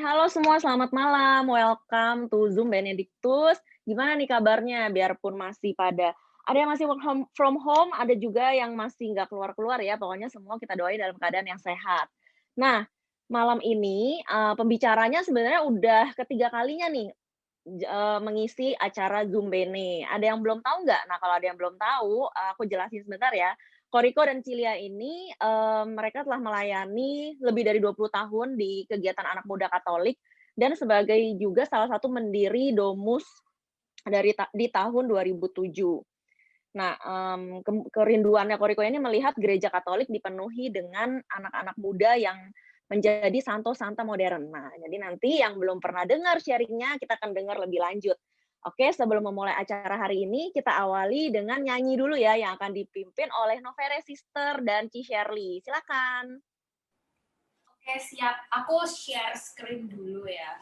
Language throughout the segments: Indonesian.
Halo semua, selamat malam. Welcome to Zoom Benedictus. Gimana nih kabarnya? Biarpun masih ada yang masih work from home, ada juga yang masih nggak keluar-keluar ya. Pokoknya semua kita doain dalam keadaan yang sehat. Nah, malam ini pembicaranya sebenarnya udah ketiga kalinya nih mengisi acara Zoom Bene. Ada yang belum tahu nggak? Nah, kalau ada yang belum tahu, aku jelasin sebentar ya. Koriko dan Cilia ini, mereka telah melayani lebih dari 20 tahun di kegiatan anak muda Katolik dan sebagai juga salah satu pendiri Domus di tahun 2007. Nah, kerinduannya Koriko ini melihat gereja Katolik dipenuhi dengan anak-anak muda yang menjadi santo-santa modern. Nah, jadi nanti yang belum pernah dengar sharing-nya, kita akan dengar lebih lanjut. Oke, sebelum memulai acara hari ini, kita awali dengan nyanyi dulu ya, yang akan dipimpin oleh Novere Sister dan Ci Shirley. Silakan. Oke, siap. Aku share screen dulu ya.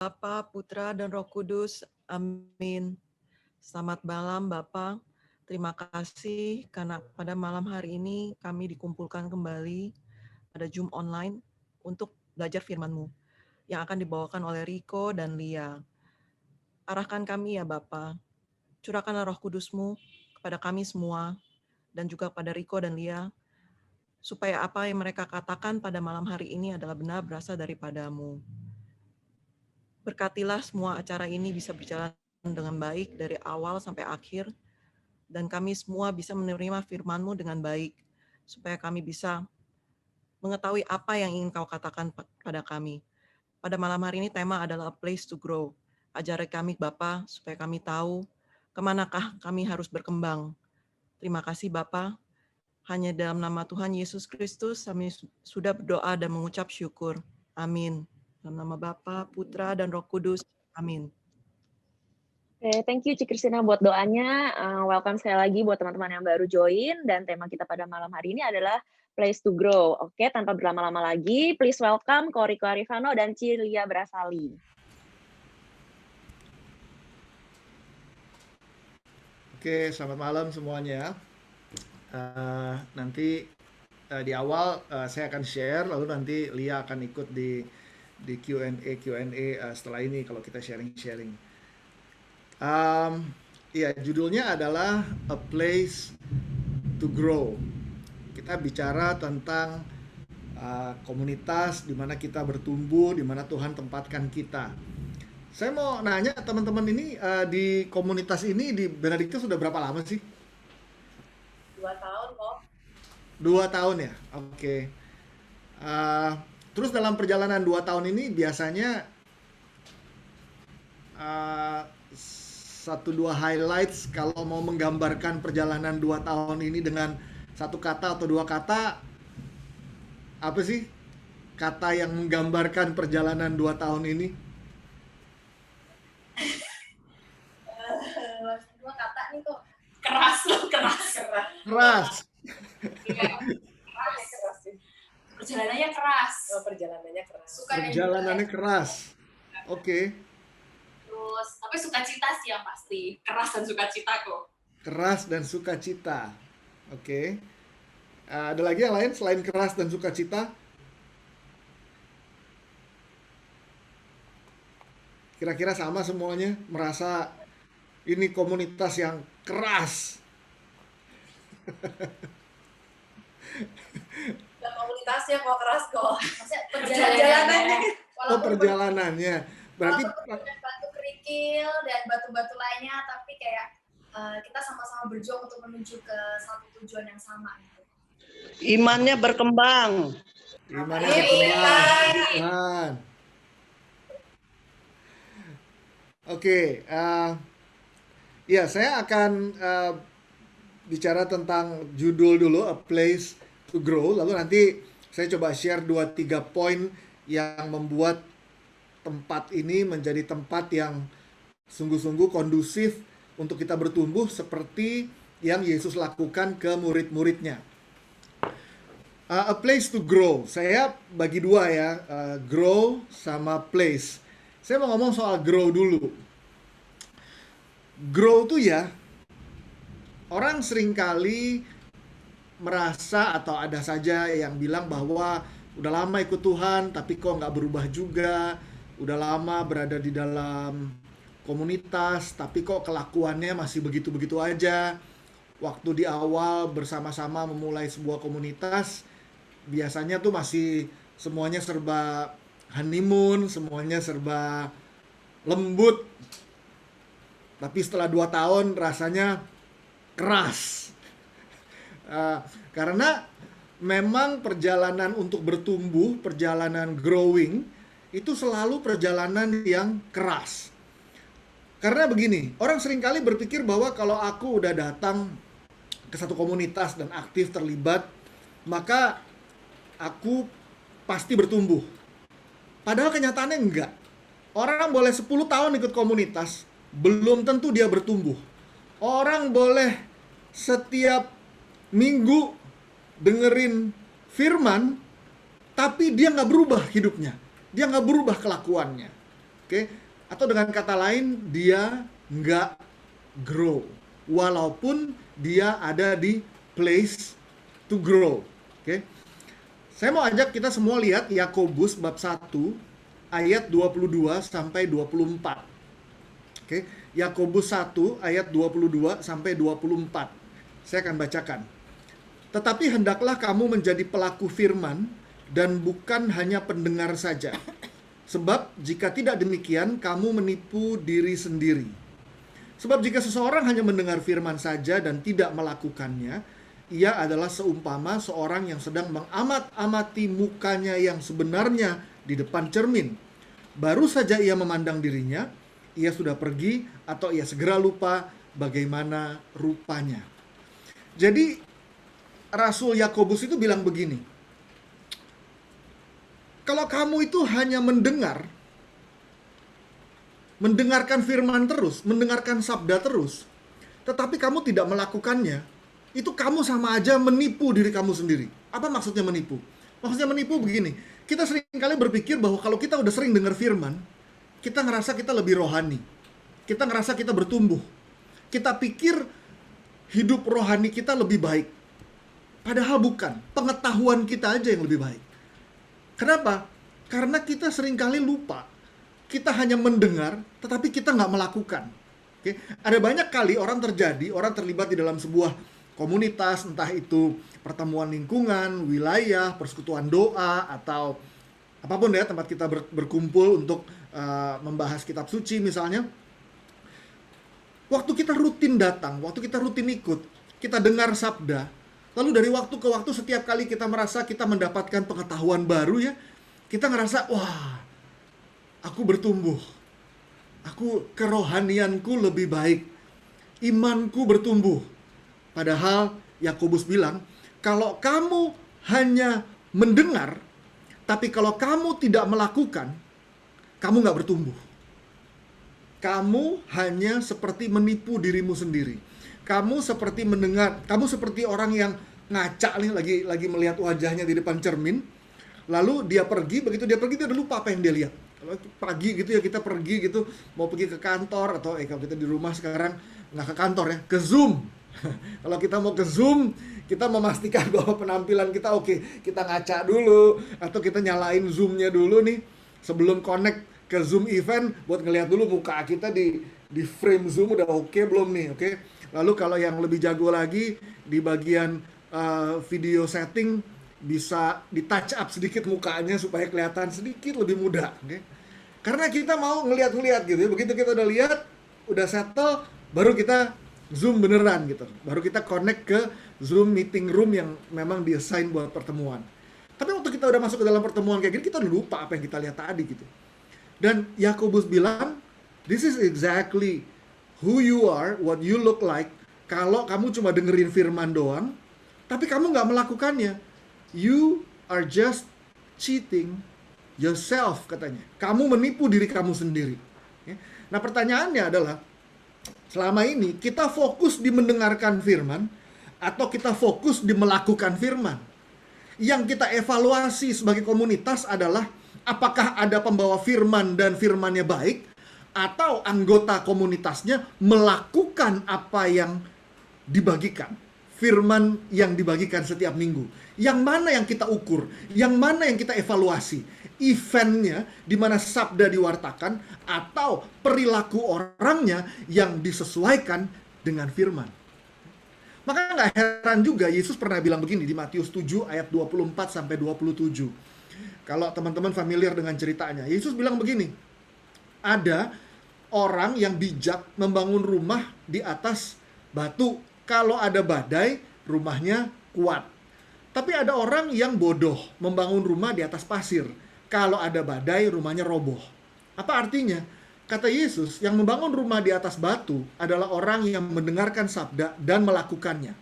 Bapa, Putra, dan Roh Kudus. Amin. Selamat malam, Bapak. Terima kasih karena pada malam hari ini kami dikumpulkan kembali pada Zoom online untuk belajar firman-Mu yang akan dibawakan oleh Riko dan Lia. Arahkan kami ya Bapa. Curahkanlah Roh Kudus-Mu kepada kami semua dan juga pada Riko dan Lia, supaya apa yang mereka katakan pada malam hari ini adalah benar berasal daripada-Mu. Berkatilah semua acara ini bisa berjalan dengan baik dari awal sampai akhir, dan kami semua bisa menerima firman-Mu dengan baik, supaya kami bisa mengetahui apa yang ingin Kau katakan pada kami. Pada malam hari ini tema adalah a place to grow. Ajari kami Bapa, supaya kami tahu kemanakah kami harus berkembang. Terima kasih Bapa. Hanya dalam nama Tuhan Yesus Kristus kami sudah berdoa dan mengucap syukur. Amin. Dalam nama Bapa, Putra, dan Roh Kudus. Amin. Oke, thank you Ci Christina buat doanya. Welcome sekali lagi buat teman-teman yang baru join. Dan tema kita pada malam hari ini adalah Place to Grow. Oke, tanpa berlama-lama lagi, please welcome Koriko Arifano dan Cilia Brasali. Oke, selamat malam semuanya. Nanti di awal saya akan share, lalu nanti Lia akan ikut di Q&A setelah ini kalau kita sharing-sharing. Ya, judulnya adalah A Place to Grow. Kita bicara tentang komunitas di mana kita bertumbuh, di mana Tuhan tempatkan kita. Saya mau nanya teman-teman ini di komunitas ini di Benedictus sudah berapa lama sih? 2 tahun kok. 2 tahun ya? Oke. Terus dalam perjalanan 2 tahun ini biasanya 1-2 highlights kalau mau menggambarkan perjalanan 2 tahun ini dengan 1 kata atau 2 kata, apa sih kata yang menggambarkan perjalanan 2 tahun ini? 2 kata nih kok. Keras. Keras. Iya, keras. Perjalanannya keras. Perjalanannya keras. Perjalanannya keras. Oke. Terus, tapi sukacita sih yang pasti. Keras dan sukacita kok. Keras dan sukacita. Oke. Ada lagi yang lain selain keras dan sukacita? Kira-kira sama semuanya? Merasa ini komunitas yang keras? Nah, komunitasnya kok keras kok. Maksudnya Perjalanannya. Oh, perjalanannya. Berarti walaupun batu kerikil dan batu-batu lainnya, tapi kayak kita sama-sama berjuang untuk menuju ke satu tujuan yang sama gitu. Imannya berkembang. imannya berkembang. Tuhan. Oke, ya saya akan bicara tentang judul dulu, A Place to Grow. Lalu nanti saya coba share 2-3 poin yang membuat tempat ini menjadi tempat yang sungguh-sungguh kondusif untuk kita bertumbuh seperti yang Yesus lakukan ke murid-muridnya. A place to grow, saya bagi 2 ya, grow sama place. Saya mau ngomong soal grow dulu. Grow tuh ya, orang seringkali merasa atau ada saja yang bilang bahwa udah lama ikut Tuhan tapi kok nggak berubah juga. Udah lama berada di dalam komunitas tapi kok kelakuannya masih begitu-begitu aja. Waktu di awal bersama-sama memulai sebuah komunitas, biasanya tuh masih semuanya serba honeymoon, semuanya serba lembut. Tapi setelah 2 tahun rasanya keras. Karena memang perjalanan untuk bertumbuh, perjalanan growing, itu selalu perjalanan yang keras. Karena begini, orang seringkali berpikir bahwa kalau aku udah datang ke satu komunitas dan aktif terlibat, maka aku pasti bertumbuh. Padahal kenyataannya enggak. Orang boleh 10 tahun ikut komunitas, belum tentu dia bertumbuh. Orang boleh setiap minggu dengerin firman, tapi dia nggak berubah hidupnya. Dia nggak berubah kelakuannya. Oke? Atau dengan kata lain, dia nggak grow. Walaupun dia ada di place to grow. Oke? Saya mau ajak kita semua lihat Yakobus bab 1 ayat 22 sampai 24. Oke, Yakobus 1 ayat 22 sampai 24. Saya akan bacakan. Tetapi hendaklah kamu menjadi pelaku firman dan bukan hanya pendengar saja. Sebab jika tidak demikian, kamu menipu diri sendiri. Sebab jika seseorang hanya mendengar firman saja dan tidak melakukannya, ia adalah seumpama seorang yang sedang mengamat-amati mukanya yang sebenarnya di depan cermin. Baru saja ia memandang dirinya, ia sudah pergi atau ia segera lupa bagaimana rupanya. Jadi Rasul Yakobus itu bilang begini, kalau kamu itu hanya mendengarkan firman terus, mendengarkan sabda terus, tetapi kamu tidak melakukannya, itu kamu sama aja menipu diri kamu sendiri. Apa maksudnya menipu? Maksudnya menipu begini, kita seringkali berpikir bahwa kalau kita udah sering dengar firman, kita ngerasa kita lebih rohani, kita ngerasa kita bertumbuh, kita pikir hidup rohani kita lebih baik. Padahal bukan, pengetahuan kita aja yang lebih baik. Kenapa? Karena kita seringkali lupa, kita hanya mendengar, tetapi kita nggak melakukan. Oke? Ada banyak kali orang terlibat di dalam sebuah komunitas, entah itu pertemuan lingkungan, wilayah, persekutuan doa, atau apapun ya, tempat kita berkumpul untuk membahas kitab suci misalnya. Waktu kita rutin datang, waktu kita rutin ikut, kita dengar sabda, lalu dari waktu ke waktu setiap kali kita merasa kita mendapatkan pengetahuan baru ya, kita ngerasa, wah, aku bertumbuh, kerohanianku lebih baik, imanku bertumbuh. Padahal Yakobus bilang, kalau kamu hanya mendengar, tapi kalau kamu tidak melakukan, kamu nggak bertumbuh. Kamu hanya seperti menipu dirimu sendiri. Kamu seperti mendengar, kamu seperti orang yang ngaca nih, lagi melihat wajahnya di depan cermin, lalu dia pergi, begitu dia pergi dia udah lupa apa yang dia lihat. Kalau pagi gitu ya, kita pergi gitu, mau pergi ke kantor, atau kalau kita di rumah sekarang nggak ke kantor ya, ke Zoom. Kalau kita mau ke Zoom, kita memastikan bahwa penampilan kita oke, kita ngaca dulu, atau kita nyalain Zoom-nya dulu nih, sebelum connect ke Zoom event, buat ngeliat dulu muka kita di frame Zoom udah oke belum nih, oke? Lalu kalau yang lebih jago lagi, di bagian video setting, bisa di touch up sedikit mukanya supaya kelihatan sedikit lebih muda, oke? Karena kita mau ngeliat-ngeliat gitu ya, begitu kita udah lihat, udah settle, baru kita Zoom beneran gitu. Baru kita connect ke Zoom meeting room yang memang di-assign buat pertemuan. Tapi waktu kita udah masuk ke dalam pertemuan kayak gini, kita udah lupa apa yang kita lihat tadi gitu. Dan Yakobus bilang, this is exactly who you are, what you look like, kalau kamu cuma dengerin firman doang, tapi kamu nggak melakukannya. You are just cheating yourself, katanya. Kamu menipu diri kamu sendiri. Nah pertanyaannya adalah, selama ini kita fokus di mendengarkan firman atau kita fokus di melakukan firman? Yang kita evaluasi sebagai komunitas adalah apakah ada pembawa firman dan firmannya baik, atau anggota komunitasnya melakukan apa yang dibagikan, firman yang dibagikan setiap minggu. Yang mana yang kita ukur? Yang mana yang kita evaluasi? Eventnya di mana sabda diwartakan atau perilaku orangnya yang disesuaikan dengan firman. Maka nggak heran juga Yesus pernah bilang begini di Matius 7 ayat 24 sampai 27. Kalau teman-teman familiar dengan ceritanya, Yesus bilang begini, ada orang yang bijak membangun rumah di atas batu. Kalau ada badai, rumahnya kuat. Tapi ada orang yang bodoh membangun rumah di atas pasir. Kalau ada badai, rumahnya roboh. Apa artinya? Kata Yesus, yang membangun rumah di atas batu adalah orang yang mendengarkan sabda dan melakukannya.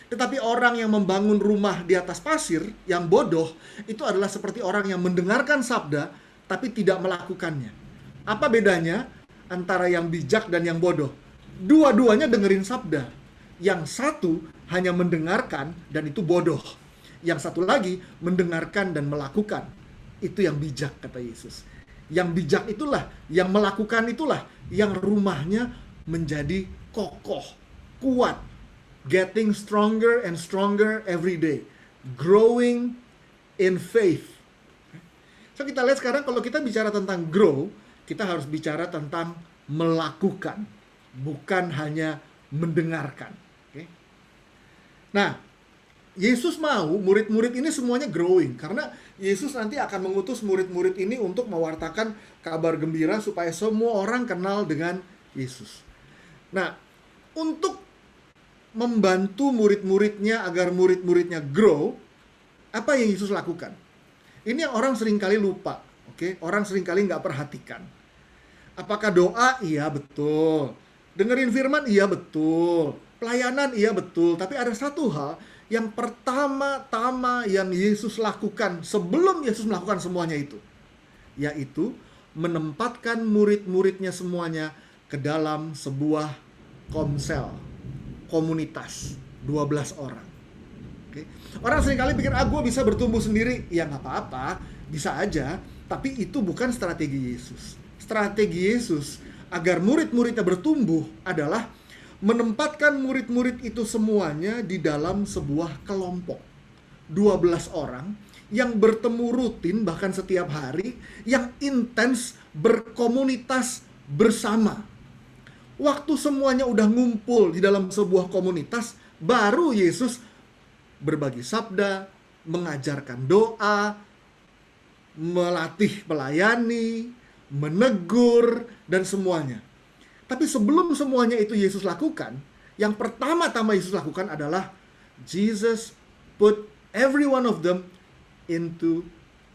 Tetapi orang yang membangun rumah di atas pasir, yang bodoh, itu adalah seperti orang yang mendengarkan sabda, tapi tidak melakukannya. Apa bedanya antara yang bijak dan yang bodoh? Dua-duanya dengerin sabda. Yang satu hanya mendengarkan dan itu bodoh. Yang satu lagi mendengarkan dan melakukan. Itu yang bijak, kata Yesus. Yang bijak itulah, yang melakukan itulah, yang rumahnya menjadi kokoh, kuat, getting stronger and stronger every day, growing in faith. So kita lihat sekarang kalau kita bicara tentang grow, kita harus bicara tentang melakukan, bukan hanya mendengarkan. Okay? Nah, Yesus mau murid-murid ini semuanya growing, karena Yesus nanti akan mengutus murid-murid ini untuk mewartakan kabar gembira supaya semua orang kenal dengan Yesus. Nah, untuk membantu murid-muridnya agar murid-muridnya grow, apa yang Yesus lakukan? Ini yang orang seringkali lupa, oke? Orang seringkali nggak perhatikan. Apakah doa? Iya, betul. Dengerin firman? Iya, betul. Pelayanan? Iya, betul. Tapi ada satu hal yang pertama-tama yang Yesus lakukan sebelum Yesus melakukan semuanya itu, yaitu menempatkan murid-muridnya semuanya ke dalam sebuah komsel, komunitas, 12 orang. Oke. Orang seringkali pikir, gue bisa bertumbuh sendiri. Ya nggak apa-apa, bisa aja, tapi itu bukan strategi Yesus. Strategi Yesus agar murid-muridnya bertumbuh adalah menempatkan murid-murid itu semuanya di dalam sebuah kelompok. 12 orang yang bertemu rutin bahkan setiap hari, yang intens berkomunitas bersama. Waktu semuanya udah ngumpul di dalam sebuah komunitas, baru Yesus berbagi sabda, mengajarkan doa, melatih melayani, menegur, dan semuanya. Tapi sebelum semuanya itu Yesus lakukan, yang pertama-tama Yesus lakukan adalah Jesus put every one of them into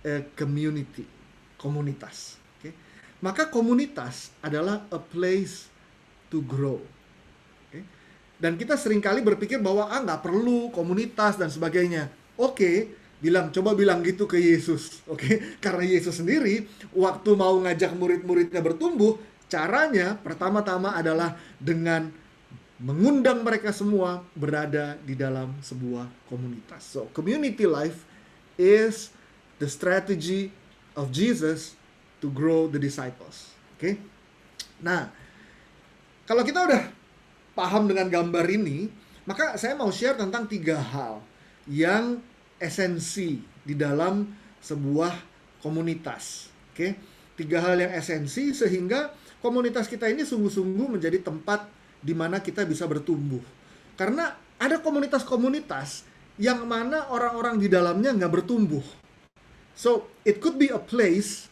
a community, komunitas. Okay? Maka komunitas adalah a place to grow. Okay? Dan kita seringkali berpikir bahwa nggak perlu komunitas dan sebagainya. Oke, coba bilang gitu ke Yesus. Oke? Karena Yesus sendiri waktu mau ngajak murid-muridnya bertumbuh, caranya pertama-tama adalah dengan mengundang mereka semua berada di dalam sebuah komunitas. So, community life is the strategy of Jesus to grow the disciples. Oke? Nah, kalau kita udah paham dengan gambar ini, maka saya mau share tentang 3 hal yang esensi di dalam sebuah komunitas. Oke? 3 hal yang esensi sehingga komunitas kita ini sungguh-sungguh menjadi tempat di mana kita bisa bertumbuh. Karena ada komunitas-komunitas yang mana orang-orang di dalamnya nggak bertumbuh. So, it could be a place,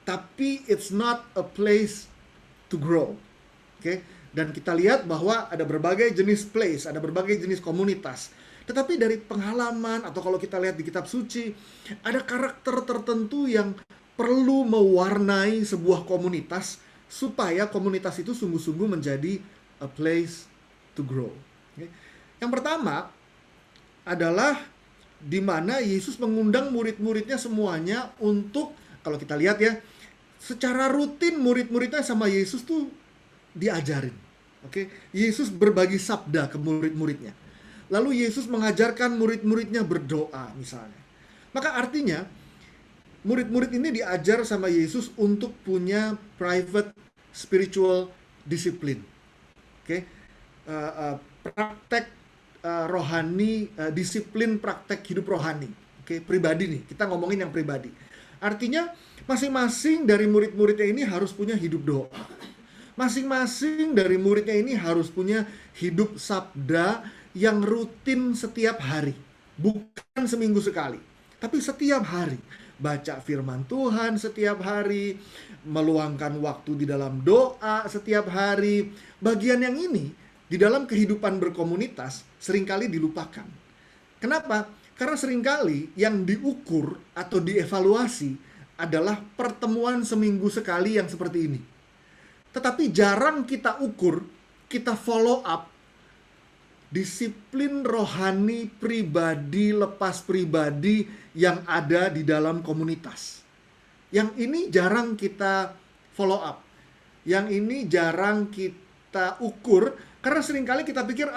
tapi it's not a place to grow. Oke? Dan kita lihat bahwa ada berbagai jenis place, ada berbagai jenis komunitas. Tetapi dari pengalaman, atau kalau kita lihat di kitab suci, ada karakter tertentu yang perlu mewarnai sebuah komunitas supaya komunitas itu sungguh-sungguh menjadi a place to grow. Okay. Yang pertama adalah di mana Yesus mengundang murid-muridnya semuanya untuk, kalau kita lihat ya, secara rutin murid-muridnya sama Yesus tuh diajarin. Okay. Yesus berbagi sabda ke murid-muridnya. Lalu Yesus mengajarkan murid-muridnya berdoa misalnya. Maka artinya murid-murid ini diajar sama Yesus untuk punya private spiritual discipline. Oke, praktek rohani, disiplin praktek hidup rohani. Oke, pribadi nih, kita ngomongin yang pribadi. Artinya masing-masing dari murid-muridnya ini harus punya hidup doa. Masing-masing dari muridnya ini harus punya hidup sabda yang rutin setiap hari. Bukan seminggu sekali, tapi setiap hari. Baca firman Tuhan setiap hari, meluangkan waktu di dalam doa setiap hari. Bagian yang ini di dalam kehidupan berkomunitas seringkali dilupakan. Kenapa? Karena seringkali yang diukur atau dievaluasi adalah pertemuan seminggu sekali yang seperti ini. Tetapi jarang kita ukur, kita follow up disiplin rohani pribadi, lepas pribadi yang ada di dalam komunitas. Yang ini jarang kita follow up. Yang ini jarang kita ukur, karena seringkali kita pikir,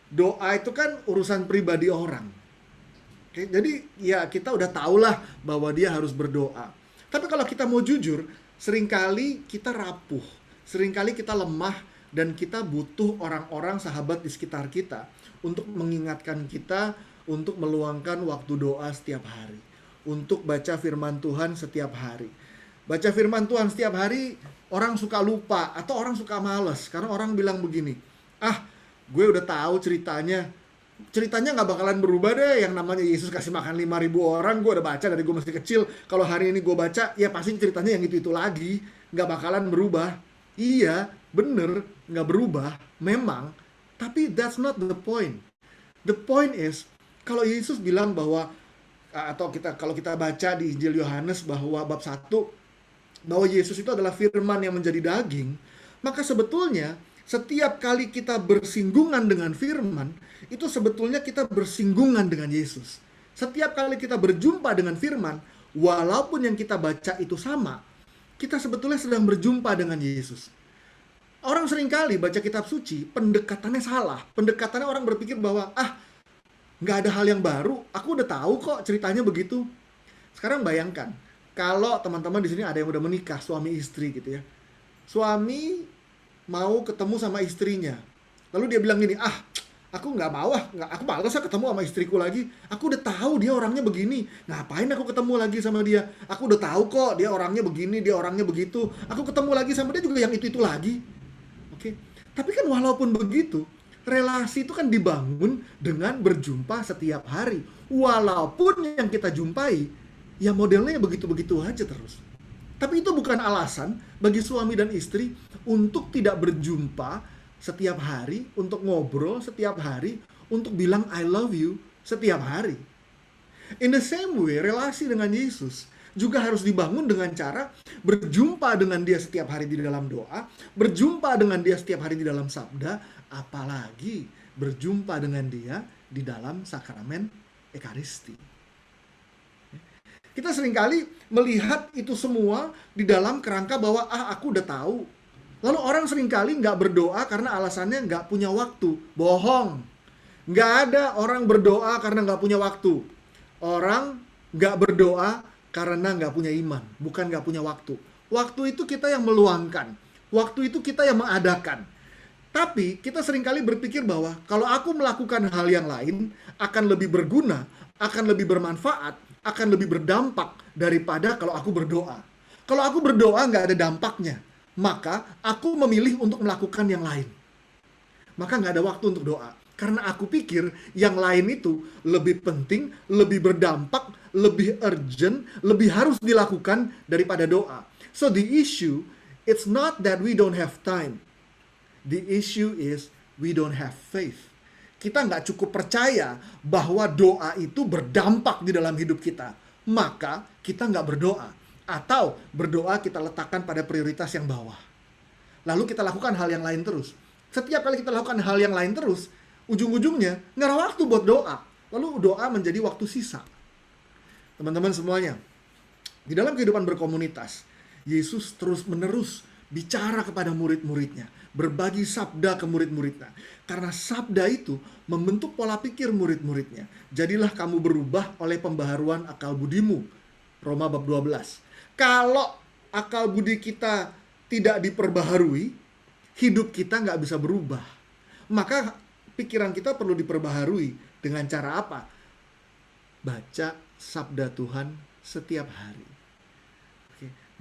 doa itu kan urusan pribadi orang. Oke, jadi ya kita udah tahulah bahwa dia harus berdoa. Tapi kalau kita mau jujur, seringkali kita rapuh, seringkali kita lemah, dan kita butuh orang-orang sahabat di sekitar kita untuk mengingatkan kita, untuk meluangkan waktu doa setiap hari, untuk baca firman Tuhan setiap hari. Baca firman Tuhan setiap hari, orang suka lupa atau orang suka males karena orang bilang begini, gue udah tahu ceritanya nggak bakalan berubah deh. Yang namanya Yesus kasih makan 5.000 orang, gue udah baca dari gue masih kecil. Kalau hari ini gue baca, ya pasti ceritanya yang itu lagi, nggak bakalan berubah. Iya, bener, nggak berubah, memang. Tapi that's not the point. The point is, kalau Yesus bilang bahwa, kalau kita baca di Injil Yohanes bahwa bab 1, bahwa Yesus itu adalah firman yang menjadi daging, maka sebetulnya setiap kali kita bersinggungan dengan firman, itu sebetulnya kita bersinggungan dengan Yesus. Setiap kali kita berjumpa dengan firman, walaupun yang kita baca itu sama, kita sebetulnya sedang berjumpa dengan Yesus. Orang seringkali baca kitab suci, pendekatannya salah. Pendekatannya orang berpikir bahwa, nggak ada hal yang baru, aku udah tahu kok ceritanya begitu. Sekarang bayangkan, kalau teman-teman di sini ada yang udah menikah, suami istri gitu ya. Suami mau ketemu sama istrinya. Lalu dia bilang gini, aku nggak mau aku malas ketemu sama istriku lagi. Aku udah tahu dia orangnya begini. Ngapain aku ketemu lagi sama dia? Aku udah tahu kok dia orangnya begini, dia orangnya begitu. Aku ketemu lagi sama dia juga yang itu lagi. Oke. Tapi kan walaupun begitu, relasi itu kan dibangun dengan berjumpa setiap hari. Walaupun yang kita jumpai ya modelnya begitu-begitu aja terus. Tapi itu bukan alasan bagi suami dan istri untuk tidak berjumpa setiap hari, untuk ngobrol setiap hari, untuk bilang I love you setiap hari. In the same way, relasi dengan Yesus juga harus dibangun dengan cara berjumpa dengan dia setiap hari di dalam doa, berjumpa dengan dia setiap hari di dalam sabda, apalagi berjumpa dengan dia di dalam sakramen Ekaristi. Kita seringkali melihat itu semua di dalam kerangka bahwa aku udah tahu. Lalu orang seringkali nggak berdoa karena alasannya nggak punya waktu. Bohong. Nggak ada orang berdoa karena nggak punya waktu. Orang nggak berdoa karena nggak punya iman. Bukan nggak punya waktu. Waktu itu kita yang meluangkan. Waktu itu kita yang mengadakan. Tapi kita seringkali berpikir bahwa kalau aku melakukan hal yang lain akan lebih berguna, akan lebih bermanfaat, akan lebih berdampak daripada kalau aku berdoa. Kalau aku berdoa nggak ada dampaknya, maka aku memilih untuk melakukan yang lain. Maka nggak ada waktu untuk doa. Karena aku pikir yang lain itu lebih penting, lebih berdampak, lebih urgent, lebih harus dilakukan daripada doa. So the issue, it's not that we don't have time. The issue is we don't have faith. Kita nggak cukup percaya bahwa doa itu berdampak di dalam hidup kita. Maka kita nggak berdoa. Atau berdoa kita letakkan pada prioritas yang bawah. Lalu kita lakukan hal yang lain terus. Setiap kali kita lakukan hal yang lain terus, ujung-ujungnya nggak ada waktu buat doa. Lalu doa menjadi waktu sisa. Teman-teman semuanya, di dalam kehidupan berkomunitas, Yesus terus-menerus bicara kepada murid-muridnya, berbagi sabda ke murid-muridnya. Karena sabda itu membentuk pola pikir murid-muridnya. Jadilah kamu berubah oleh pembaharuan akal budimu. Roma bab 12. Kalau akal budi kita tidak diperbaharui, hidup kita nggak bisa berubah. Maka pikiran kita perlu diperbaharui. Dengan cara apa? Baca sabda Tuhan setiap hari.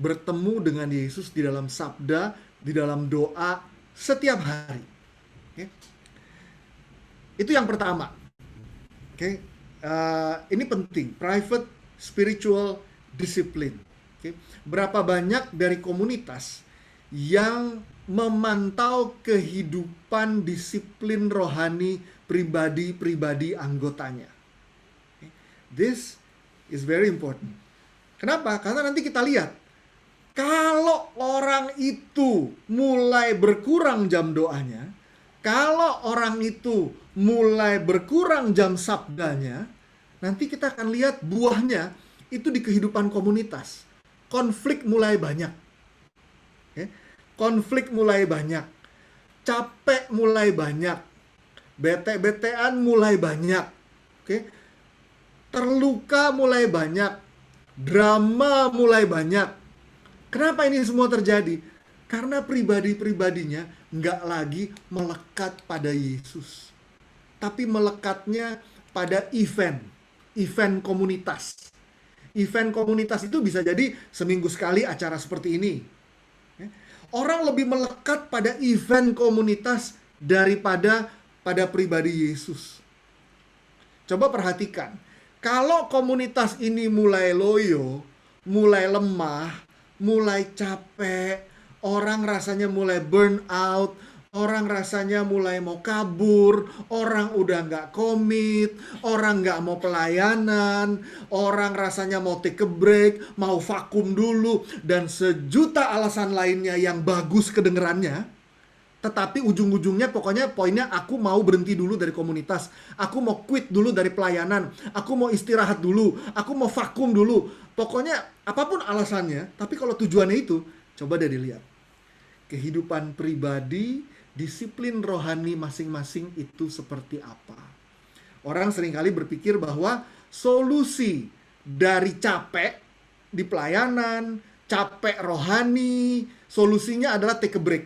Bertemu dengan Yesus di dalam sabda, di dalam doa setiap hari. Itu yang pertama. Ini penting, private spiritual discipline. Berapa banyak dari komunitas yang memantau kehidupan disiplin rohani pribadi-pribadi anggotanya. This is very important. Kenapa? Karena nanti kita lihat, kalau orang itu mulai berkurang jam doanya, kalau orang itu mulai berkurang jam sabdanya, nanti kita akan lihat buahnya itu di kehidupan komunitas. Konflik mulai banyak. Konflik mulai banyak. Capek mulai banyak. Bete-betean mulai banyak. Terluka mulai banyak. Drama mulai banyak. Kenapa ini semua terjadi? Karena pribadi-pribadinya nggak lagi melekat pada Yesus, tapi melekatnya pada event komunitas. Event komunitas itu bisa jadi seminggu sekali acara seperti ini. Orang lebih melekat pada event komunitas daripada pada pribadi Yesus. Coba perhatikan, kalau komunitas ini mulai loyo, mulai lemah, mulai capek, orang rasanya mulai burn out, orang rasanya mulai mau kabur, orang udah nggak komit, orang nggak mau pelayanan, orang rasanya mau take a break, mau vakum dulu, dan sejuta alasan lainnya yang bagus kedengerannya. Tetapi ujung-ujungnya pokoknya poinnya aku mau berhenti dulu dari komunitas, aku mau quit dulu dari pelayanan, aku mau istirahat dulu, aku mau vakum dulu. Pokoknya apapun alasannya, tapi kalau tujuannya itu, coba deh dilihat. Kehidupan pribadi, disiplin rohani masing-masing itu seperti apa. Orang seringkali berpikir bahwa solusi dari capek di pelayanan, capek rohani, solusinya adalah take a break.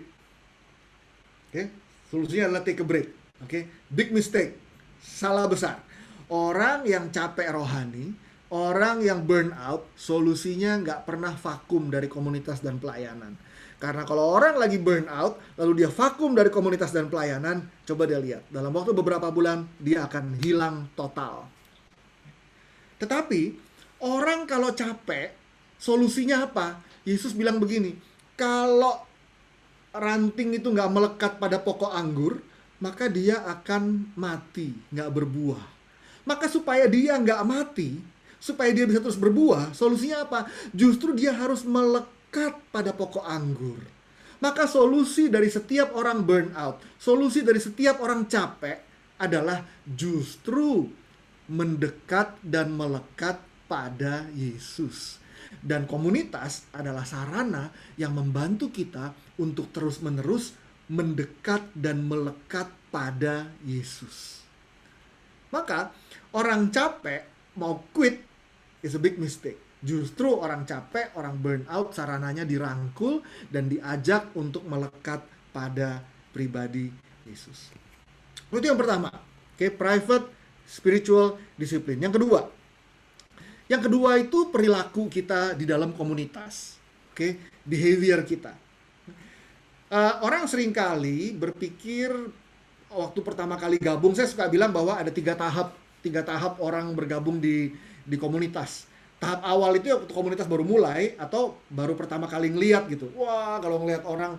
Oke, solusinya adalah take a break. Oke, big mistake, salah besar. Orang yang capek rohani, orang yang burn out, solusinya nggak pernah vakum dari komunitas dan pelayanan. Karena kalau orang lagi burn out, lalu dia vakum dari komunitas dan pelayanan, coba dia lihat. Dalam waktu beberapa bulan, dia akan hilang total. Tetapi, orang kalau capek, solusinya apa? Yesus bilang begini, kalau ranting itu nggak melekat pada pokok anggur, maka dia akan mati, nggak berbuah. Maka supaya dia nggak mati, supaya dia bisa terus berbuah, solusinya apa? Justru dia harus melekat pada pokok anggur. Maka solusi dari setiap orang burnout, solusi dari setiap orang capek adalah justru mendekat dan melekat pada Yesus. Dan komunitas adalah sarana yang membantu kita untuk terus-menerus mendekat dan melekat pada Yesus. Maka orang capek mau quit is a big mistake. Justru orang capek, orang burn out, sarananya dirangkul dan diajak untuk melekat pada pribadi Yesus. Itu yang pertama, private spiritual discipline. Yang kedua itu perilaku kita di dalam komunitas, behavior kita. Orang seringkali berpikir waktu pertama kali gabung, saya suka bilang bahwa ada tiga tahap orang bergabung di komunitas. Tahap awal itu waktu komunitas baru mulai atau baru pertama kali ngeliat gitu. Wah, kalau ngeliat orang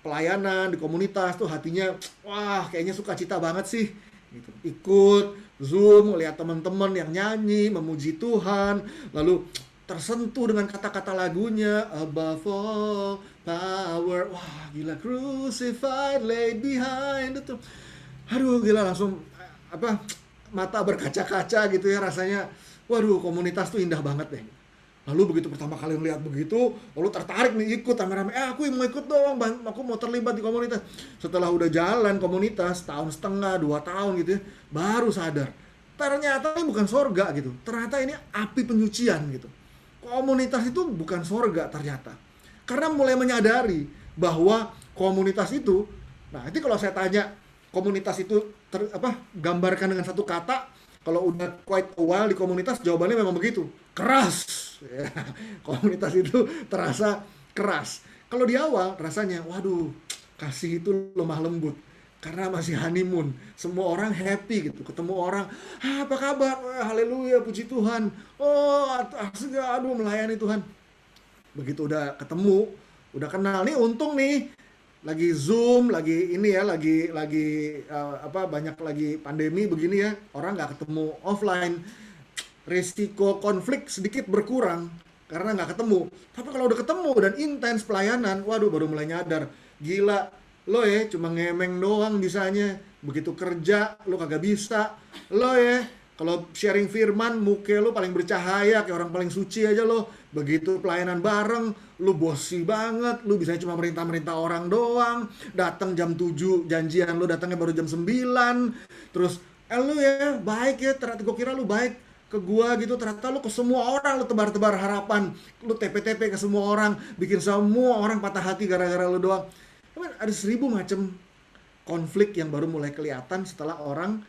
pelayanan di komunitas tuh hatinya wah kayaknya sukacita banget sih. Gitu. Ikut Zoom, ngeliat teman-teman yang nyanyi, memuji Tuhan, lalu tersentuh dengan kata-kata lagunya, above all power. Wah, gila, crucified, laid behind itu. Aduh, gila, langsung mata berkaca-kaca gitu ya rasanya. Waduh, komunitas tuh indah banget deh. Lalu begitu pertama kali ngeliat begitu, lalu tertarik nih ikut rame-rame. Aku mau ikut dong, aku mau terlibat di komunitas. Setelah udah jalan komunitas, tahun setengah, 2 tahun gitu ya, baru sadar. Ternyata ini bukan sorga gitu. Ternyata ini api penyucian gitu. Komunitas itu bukan sorga ternyata. Karena mulai menyadari bahwa komunitas itu, nah itu kalau saya tanya, komunitas itu gambarkan dengan satu kata. Kalau udah quite a while di komunitas, jawabannya memang begitu. Keras. Ya, komunitas itu terasa keras. Kalau di awal rasanya, waduh, kasih itu lemah lembut. Karena masih honeymoon. Semua orang happy gitu. Ketemu orang, apa kabar? Haleluya, puji Tuhan. Oh, aduh, melayani Tuhan. Begitu udah ketemu, udah kenal. Nih untung nih. Lagi Zoom, lagi ini ya, lagi banyak lagi pandemi begini ya, orang nggak ketemu offline, risiko konflik sedikit berkurang karena nggak ketemu. Tapi kalau udah ketemu dan intens pelayanan, waduh baru mulai nyadar, gila, lo ya cuma ngemeng doang bisanya, begitu kerja lo kagak bisa, lo ya kalau sharing firman muka lo paling bercahaya kayak orang paling suci aja lo, begitu pelayanan bareng lu bosi banget, lu bisa cuma merintah orang doang, datang jam 7 janjian lu datangnya baru jam 9, terus lu ya baik ya, ternyata gue kira lu baik, ke gua gitu, ternyata lu ke semua orang lu tebar-tebar harapan, lu TP-TP ke semua orang, bikin semua orang patah hati gara-gara lu doang. Cuman ada 1000 macam konflik yang baru mulai kelihatan setelah orang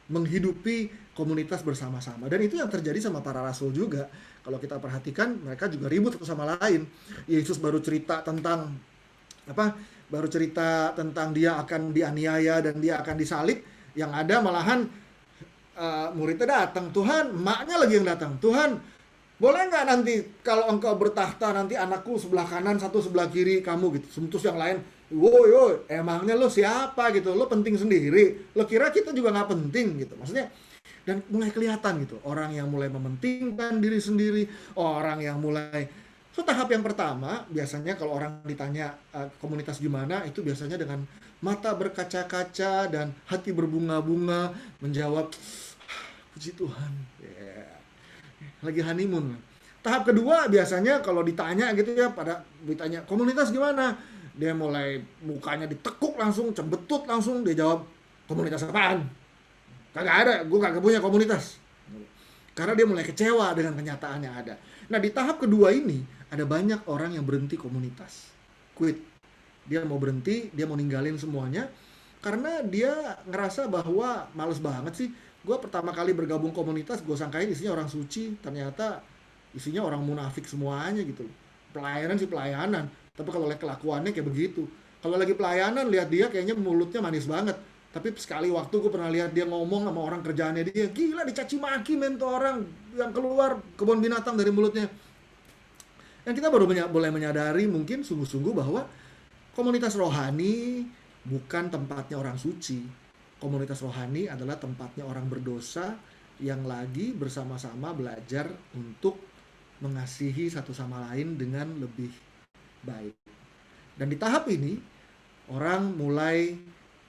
menghidupi komunitas bersama-sama. Dan itu yang terjadi sama para rasul juga. Kalau kita perhatikan, mereka juga ribut satu sama lain. Yesus baru cerita tentang baru cerita tentang dia akan dianiaya dan dia akan disalib. Yang ada malahan muridnya datang, Tuhan, emaknya lagi yang datang, Tuhan, boleh nggak nanti kalau engkau bertahta nanti anakku sebelah kanan, satu sebelah kiri kamu gitu. Terus yang lain, woi, emangnya lo siapa gitu, lo penting sendiri, lo kira kita juga nggak penting gitu, maksudnya. Dan mulai kelihatan gitu, orang yang mulai mementingkan diri sendiri, orang yang mulai. So tahap yang pertama, biasanya kalau orang ditanya komunitas gimana, itu biasanya dengan mata berkaca-kaca dan hati berbunga-bunga menjawab, puji Tuhan, lagi honeymoon. Tahap kedua biasanya kalau ditanya gitu ya, ditanya komunitas gimana, dia mulai mukanya ditekuk langsung, cembetut langsung, dia jawab, komunitas apaan? Kagak ada, gue kagak punya komunitas. Karena dia mulai kecewa dengan kenyataan yang ada. Nah di tahap kedua ini, ada banyak orang yang berhenti komunitas. Quit. Dia mau berhenti, dia mau ninggalin semuanya. Karena dia ngerasa bahwa males banget sih. Gue pertama kali bergabung komunitas, gue sangkain isinya orang suci. Ternyata isinya orang munafik semuanya gitu. Pelayanan sih pelayanan. Tapi kalau lihat kelakuannya kayak begitu. Kalau lagi pelayanan, lihat dia kayaknya mulutnya manis banget. Tapi sekali waktu gue pernah lihat dia ngomong sama orang kerjaannya dia, gila dicaci maki men tuh orang yang keluar kebun binatang dari mulutnya. Dan kita baru boleh menyadari mungkin sungguh-sungguh bahwa komunitas rohani bukan tempatnya orang suci. Komunitas rohani adalah tempatnya orang berdosa yang lagi bersama-sama belajar untuk mengasihi satu sama lain dengan lebih baik. Dan di tahap ini, orang mulai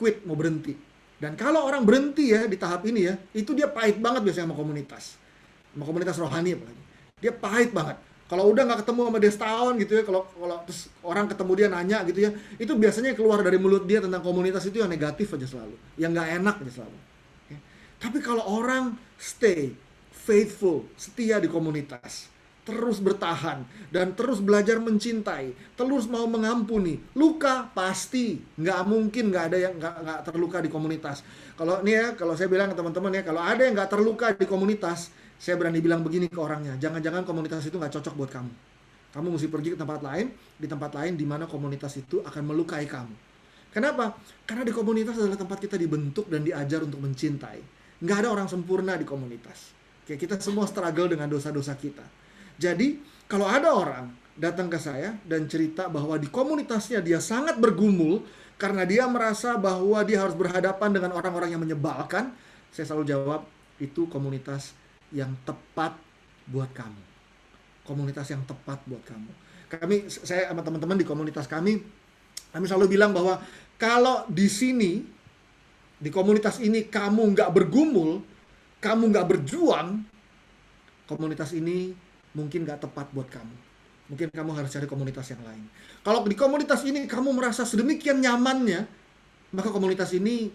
quit, mau berhenti. Dan kalau orang berhenti ya di tahap ini ya, itu dia pahit banget biasanya sama komunitas rohani apalagi. Dia pahit banget. Kalau udah nggak ketemu sama dia setahun gitu ya, kalau terus orang ketemu dia nanya gitu ya, itu biasanya keluar dari mulut dia tentang komunitas itu yang negatif aja selalu, yang nggak enak aja selalu. Okay? Tapi kalau orang stay faithful, setia di komunitas, terus bertahan dan terus belajar mencintai, terus mau mengampuni, luka pasti nggak mungkin nggak ada yang nggak terluka di komunitas. Kalau nih ya, kalau saya bilang ke teman-teman ya, kalau ada yang nggak terluka di komunitas, saya berani bilang begini ke orangnya, jangan-jangan komunitas itu nggak cocok buat kamu. Kamu mesti pergi ke tempat lain, di tempat lain di mana komunitas itu akan melukai kamu. Kenapa? Karena di komunitas adalah tempat kita dibentuk dan diajar untuk mencintai. Nggak ada orang sempurna di komunitas. Kayak kita semua struggle dengan dosa-dosa kita. Jadi, kalau ada orang datang ke saya dan cerita bahwa di komunitasnya dia sangat bergumul karena dia merasa bahwa dia harus berhadapan dengan orang-orang yang menyebalkan, saya selalu jawab, itu komunitas yang tepat buat kamu. Komunitas yang tepat buat kamu. Saya sama teman-teman di komunitas kami selalu bilang bahwa kalau di sini, di komunitas ini kamu nggak bergumul, kamu nggak berjuang, komunitas ini mungkin gak tepat buat kamu. Mungkin kamu harus cari komunitas yang lain. Kalau di komunitas ini kamu merasa sedemikian nyamannya, maka komunitas ini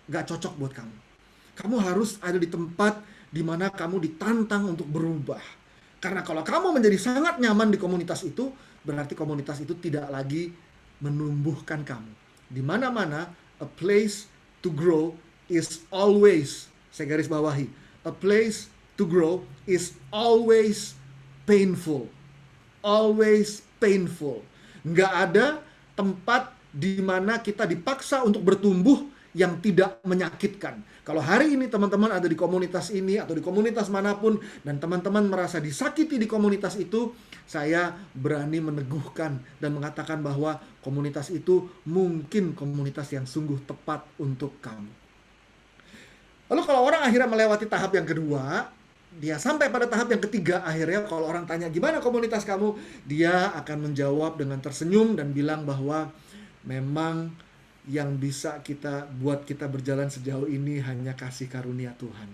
gak cocok buat kamu. Kamu harus ada di tempat di mana kamu ditantang untuk berubah. Karena kalau kamu menjadi sangat nyaman di komunitas itu, berarti komunitas itu tidak lagi menumbuhkan kamu. Di mana-mana, a place to grow is always, saya garis bawahi, a place to grow is always painful. Always painful. Nggak ada tempat di mana kita dipaksa untuk bertumbuh yang tidak menyakitkan. Kalau hari ini teman-teman ada di komunitas ini atau di komunitas manapun dan teman-teman merasa disakiti di komunitas itu, saya berani meneguhkan dan mengatakan bahwa komunitas itu mungkin komunitas yang sungguh tepat untuk kamu. Lalu kalau orang akhirnya melewati tahap yang kedua, dia sampai pada tahap yang ketiga, akhirnya kalau orang tanya gimana komunitas kamu, dia akan menjawab dengan tersenyum dan bilang bahwa memang yang bisa buat kita berjalan sejauh ini hanya kasih karunia Tuhan.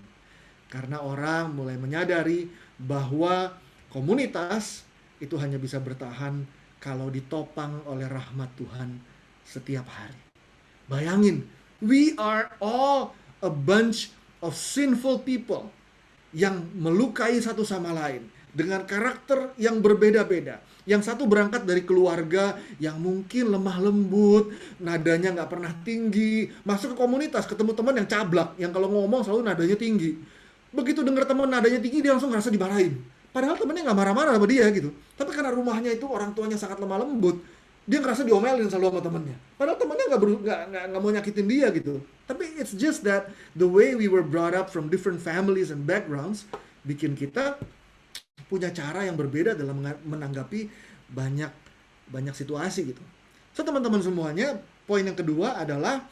Karena orang mulai menyadari bahwa komunitas itu hanya bisa bertahan kalau ditopang oleh rahmat Tuhan setiap hari. Bayangin, we are all a bunch of sinful people yang melukai satu sama lain dengan karakter yang berbeda-beda. Yang satu berangkat dari keluarga yang mungkin lemah lembut, nadanya nggak pernah tinggi, masuk ke komunitas ketemu teman yang cablak, yang kalau ngomong selalu nadanya tinggi. Begitu dengar teman nadanya tinggi, dia langsung ngerasa dimarahin. Padahal temennya nggak marah-marah sama dia gitu. Tapi karena rumahnya itu orang tuanya sangat lemah lembut, dia ngerasa diomelin selalu sama temennya. Padahal temennya nggak mau nyakitin dia gitu. Tapi it's just that the way we were brought up from different families and backgrounds bikin kita punya cara yang berbeda dalam menanggapi banyak situasi gitu. So teman-teman semuanya, poin yang kedua adalah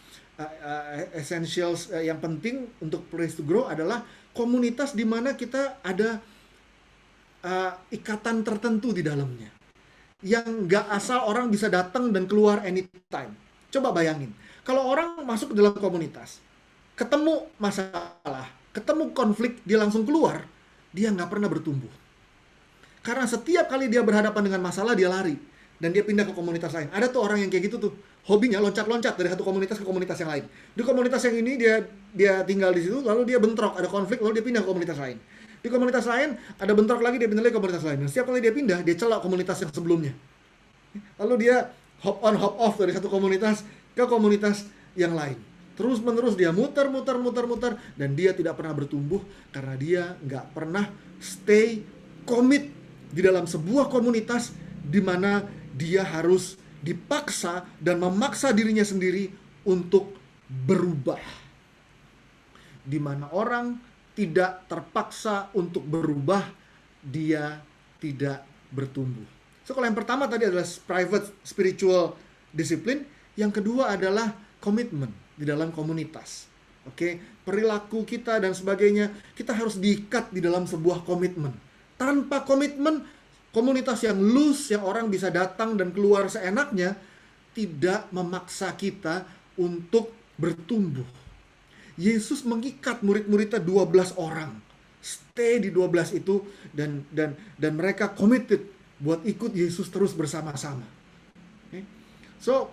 essentials yang penting untuk Place to Grow adalah komunitas di mana kita ada ikatan tertentu di dalamnya. Yang nggak asal orang bisa datang dan keluar anytime. Coba bayangin, kalau orang masuk ke dalam komunitas, ketemu masalah, ketemu konflik, dia langsung keluar, dia nggak pernah bertumbuh. Karena setiap kali dia berhadapan dengan masalah, dia lari. Dan dia pindah ke komunitas lain. Ada tuh orang yang kayak gitu tuh. Hobinya loncat-loncat dari satu komunitas ke komunitas yang lain. Di komunitas yang ini dia tinggal di situ, lalu dia bentrok, ada konflik, lalu dia pindah ke komunitas lain. Di komunitas lain, ada bentrok lagi, dia pindah lagi ke komunitas lain. Dan setiap kali dia pindah, dia celak komunitas yang sebelumnya. Lalu dia hop on, hop off dari satu komunitas ke komunitas yang lain. Terus-menerus dia muter, dan dia tidak pernah bertumbuh karena dia nggak pernah stay commit di dalam sebuah komunitas di mana dia harus dipaksa dan memaksa dirinya sendiri untuk berubah. Di mana orang tidak terpaksa untuk berubah, dia tidak bertumbuh. So kalau yang pertama tadi adalah private spiritual discipline, yang kedua adalah komitmen di dalam komunitas. Oke, perilaku kita dan sebagainya, kita harus diikat di dalam sebuah komitmen. Tanpa komitmen, komunitas yang loose, yang orang bisa datang dan keluar seenaknya, tidak memaksa kita untuk bertumbuh. Yesus mengikat murid-muridnya 12 orang. Stay di 12 itu dan mereka committed buat ikut Yesus terus bersama-sama. Okay? So,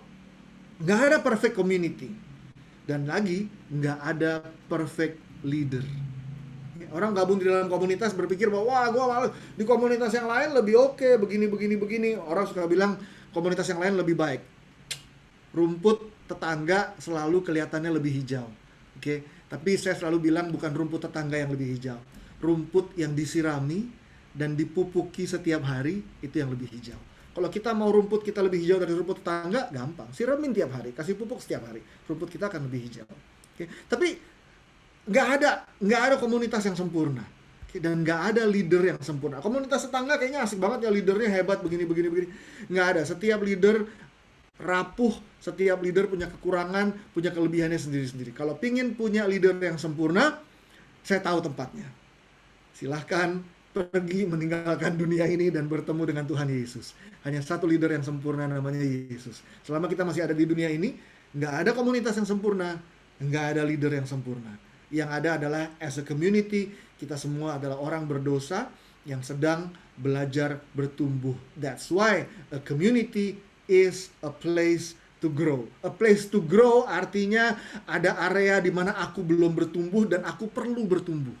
nggak ada perfect community. Dan lagi, nggak ada perfect leader. Orang gabung di dalam komunitas berpikir bahwa wah, gue malu di komunitas yang lain lebih oke, begini. Orang suka bilang komunitas yang lain lebih baik. Rumput tetangga selalu kelihatannya lebih hijau. Oke, tapi saya selalu bilang bukan rumput tetangga yang lebih hijau. Rumput yang disirami dan dipupuki setiap hari itu yang lebih hijau. Kalau kita mau rumput kita lebih hijau dari rumput tetangga, gampang. Siramin tiap hari, kasih pupuk setiap hari. Rumput kita akan lebih hijau. Oke, tapi nggak ada komunitas yang sempurna. Dan nggak ada leader yang sempurna. Komunitas tetangga kayaknya asik banget ya, leadernya hebat begini. Nggak ada. Setiap leader rapuh, setiap leader punya kekurangan, punya kelebihannya sendiri-sendiri. Kalau pingin punya leader yang sempurna, saya tahu tempatnya. Silahkan pergi meninggalkan dunia ini dan bertemu dengan Tuhan Yesus. Hanya satu leader yang sempurna, namanya Yesus. Selama kita masih ada di dunia ini, nggak ada komunitas yang sempurna, nggak ada leader yang sempurna. Yang ada adalah as a community, kita semua adalah orang berdosa yang sedang belajar bertumbuh. That's why a community is a place to grow. A place to grow artinya ada area di mana aku belum bertumbuh dan aku perlu bertumbuh.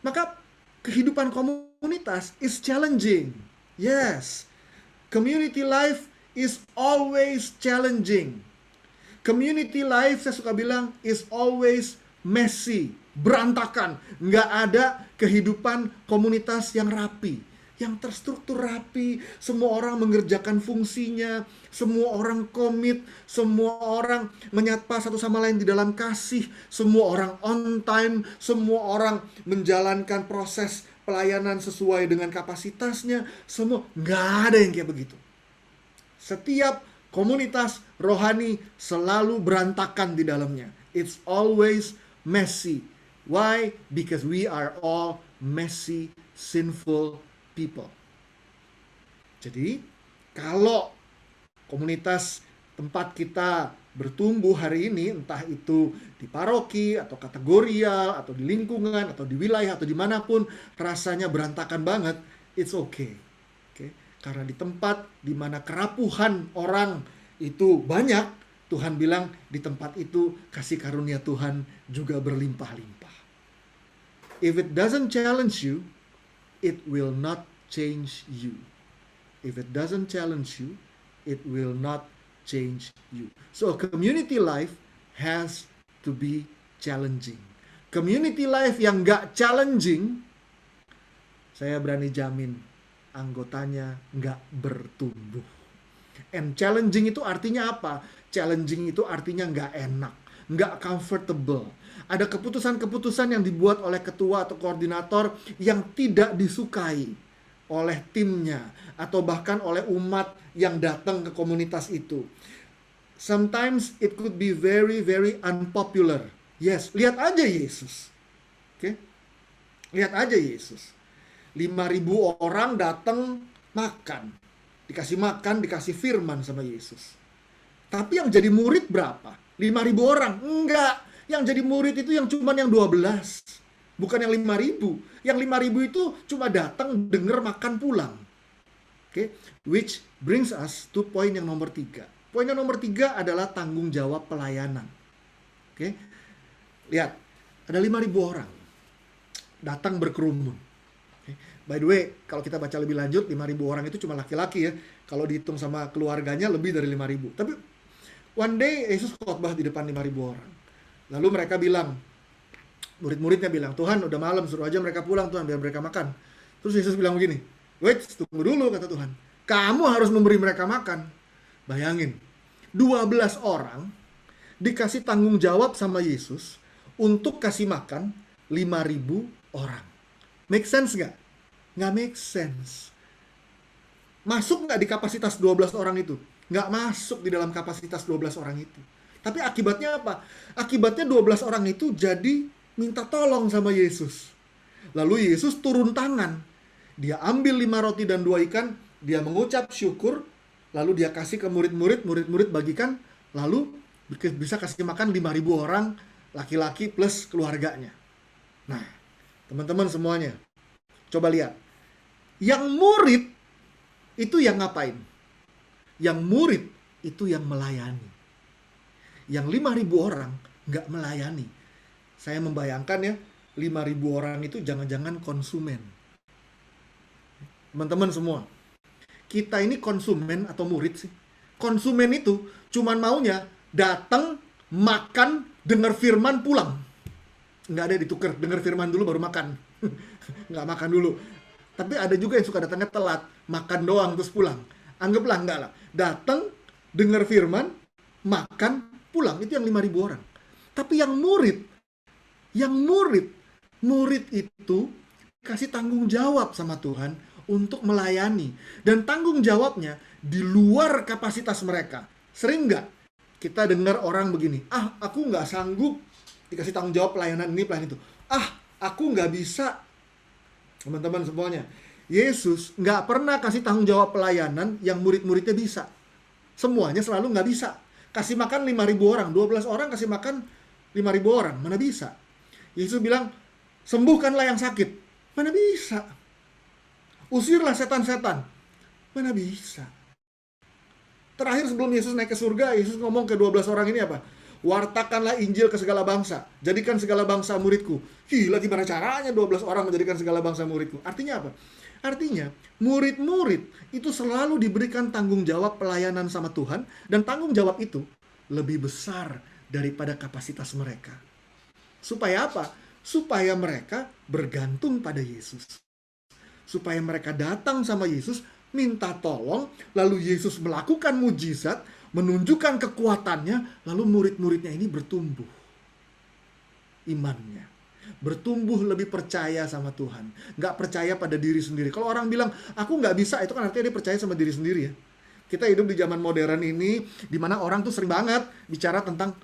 Maka kehidupan komunitas is challenging. Yes. Community life is always challenging. Community life, saya suka bilang, is always messy, berantakan. Nggak ada kehidupan komunitas yang rapi, yang terstruktur rapi. Semua orang mengerjakan fungsinya, semua orang komit, semua orang menyapa satu sama lain di dalam kasih, semua orang on time, semua orang menjalankan proses pelayanan sesuai dengan kapasitasnya. Semua, nggak ada yang kayak begitu. Setiap komunitas rohani selalu berantakan di dalamnya. It's always messy. Why? Because we are all messy, sinful people. Jadi, kalau komunitas tempat kita bertumbuh hari ini, entah itu di paroki, atau kategorial, atau di lingkungan, atau di wilayah, atau dimanapun, rasanya berantakan banget, it's okay. Karena di tempat di mana kerapuhan orang itu banyak, Tuhan bilang di tempat itu kasih karunia Tuhan juga berlimpah-limpah. If it doesn't challenge you, it will not change you. If it doesn't challenge you, it will not change you. So community life has to be challenging. Community life yang gak challenging, saya berani jamin anggotanya gak bertumbuh. And challenging itu artinya apa? Challenging itu artinya gak enak, gak comfortable. Ada keputusan-keputusan yang dibuat oleh ketua atau koordinator yang tidak disukai oleh timnya atau bahkan oleh umat yang datang ke komunitas itu. Sometimes it could be very, very unpopular. Yes, lihat aja Yesus. Oke? Lihat aja Yesus. 5.000 orang datang makan. Dikasih makan, dikasih firman sama Yesus. Tapi yang jadi murid berapa? 5.000 orang? Enggak. Yang jadi murid itu yang cuman yang 12. Bukan yang 5.000. Yang 5.000 itu cuma datang, denger, makan, pulang. Oke? Which brings us to poin yang nomor 3. Poin yang nomor 3 adalah tanggung jawab pelayanan. Oke? Lihat, ada 5.000 orang datang berkerumun. Oke? By the way, kalau kita baca lebih lanjut, 5.000 orang itu cuma laki-laki ya. Kalau dihitung sama keluarganya lebih dari 5.000. Tapi one day Yesus khotbah di depan 5.000 orang. Lalu mereka bilang, murid-muridnya bilang, Tuhan udah malam, suruh aja mereka pulang Tuhan, biar mereka makan. Terus Yesus bilang begini, wait, tunggu dulu kata Tuhan. Kamu harus memberi mereka makan. Bayangin, 12 orang dikasih tanggung jawab sama Yesus untuk kasih makan 5.000 orang. Make sense nggak? Nggak make sense. Masuk nggak di kapasitas 12 orang itu? Nggak masuk di dalam kapasitas 12 orang itu. Tapi akibatnya apa? Akibatnya 12 orang itu jadi minta tolong sama Yesus. Lalu Yesus turun tangan. Dia ambil 5 roti dan 2 ikan. Dia mengucap syukur. Lalu dia kasih ke murid-murid. Murid-murid bagikan. Lalu bisa kasih makan 5.000 orang. Laki-laki plus keluarganya. Nah, teman-teman semuanya. Coba lihat. Yang murid itu yang ngapain? Yang murid itu yang melayani. Yang 5.000 orang nggak melayani. Saya membayangkan ya, 5.000 orang itu jangan-jangan konsumen. Teman-teman semua, kita ini konsumen atau murid sih? Konsumen itu cuman maunya datang, makan, dengar firman, pulang. Nggak ada ditukar, dengar firman dulu baru makan. Nggak makan dulu. Tapi ada juga yang suka datangnya telat, makan doang terus pulang. Anggaplah enggak lah. Datang, dengar firman, makan, pulang. Itu yang 5.000 orang. Tapi yang murid itu kasih tanggung jawab sama Tuhan untuk melayani. Dan tanggung jawabnya di luar kapasitas mereka. Sering nggak kita dengar orang begini, aku nggak sanggup dikasih tanggung jawab pelayanan ini, pelayanan itu. Aku nggak bisa. Teman-teman semuanya, Yesus nggak pernah kasih tanggung jawab pelayanan yang murid-muridnya bisa. Semuanya selalu nggak bisa. Kasih makan 5.000 orang, 12 orang kasih makan 5.000 orang, mana bisa? Yesus bilang, sembuhkanlah yang sakit, mana bisa? Usirlah setan-setan, mana bisa? Terakhir sebelum Yesus naik ke surga, Yesus ngomong ke 12 orang ini apa? Wartakanlah Injil ke segala bangsa, jadikan segala bangsa muridku. Gila, gimana caranya 12 orang menjadikan segala bangsa muridku? Artinya apa? Artinya, murid-murid itu selalu diberikan tanggung jawab pelayanan sama Tuhan, dan tanggung jawab itu lebih besar daripada kapasitas mereka. Supaya apa? Supaya mereka bergantung pada Yesus. Supaya mereka datang sama Yesus, minta tolong, lalu Yesus melakukan mujizat, menunjukkan kekuatannya, lalu murid-muridnya ini bertumbuh imannya. Bertumbuh lebih percaya sama Tuhan. Nggak percaya pada diri sendiri. Kalau orang bilang, aku nggak bisa, itu kan artinya dia percaya sama diri sendiri ya. Kita hidup di zaman modern ini, di mana orang tuh sering banget bicara tentang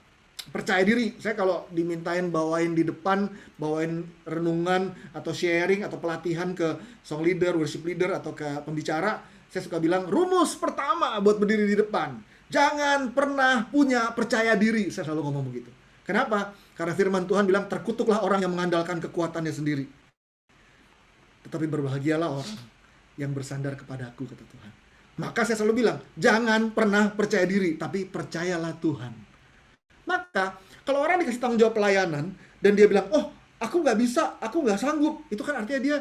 percaya diri. Saya kalau dimintain bawain di depan, bawain renungan, atau sharing, atau pelatihan ke song leader, worship leader, atau ke pembicara, saya suka bilang, rumus pertama buat berdiri di depan, jangan pernah punya percaya diri. Saya selalu ngomong begitu. Kenapa? Karena firman Tuhan bilang, terkutuklah orang yang mengandalkan kekuatannya sendiri. Tetapi berbahagialah orang yang bersandar kepadaku, kata Tuhan. Maka saya selalu bilang, jangan pernah percaya diri, tapi percayalah Tuhan. Maka, kalau orang dikasih tanggung jawab pelayanan, dan dia bilang, oh, Aku nggak bisa, aku nggak sanggup. Itu kan artinya dia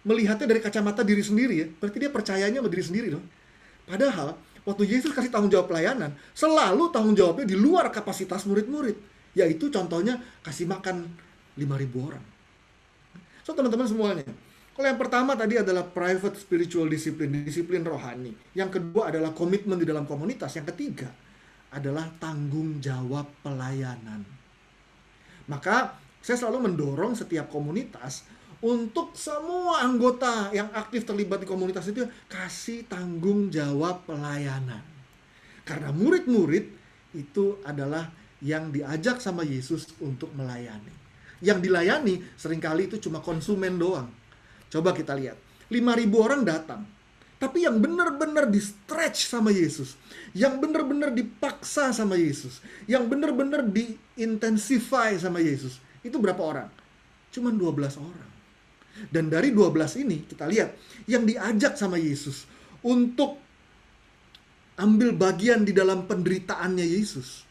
melihatnya dari kacamata diri sendiri ya. Berarti dia percayanya sama diri sendiri dong. Padahal waktu Yesus kasih tanggung jawab pelayanan, selalu tanggung jawabnya di luar kapasitas murid-murid. Yaitu contohnya kasih makan 5.000 orang. So teman-teman semuanya, kalau yang pertama tadi adalah private spiritual discipline, disiplin rohani. Yang kedua adalah komitmen di dalam komunitas. Yang ketiga adalah tanggung jawab pelayanan. Maka saya selalu mendorong setiap komunitas untuk semua anggota yang aktif terlibat di komunitas itu kasih tanggung jawab pelayanan. Karena murid-murid itu adalah yang diajak sama Yesus untuk melayani. Yang dilayani seringkali itu cuma konsumen doang. Coba kita lihat, 5.000 orang datang. Tapi yang benar-benar di-stretch sama Yesus, yang benar-benar dipaksa sama Yesus, yang benar-benar di-intensify sama Yesus, itu berapa orang? Cuman 12 orang. Dan dari 12 ini kita lihat yang diajak sama Yesus untuk ambil bagian di dalam penderitaannya Yesus.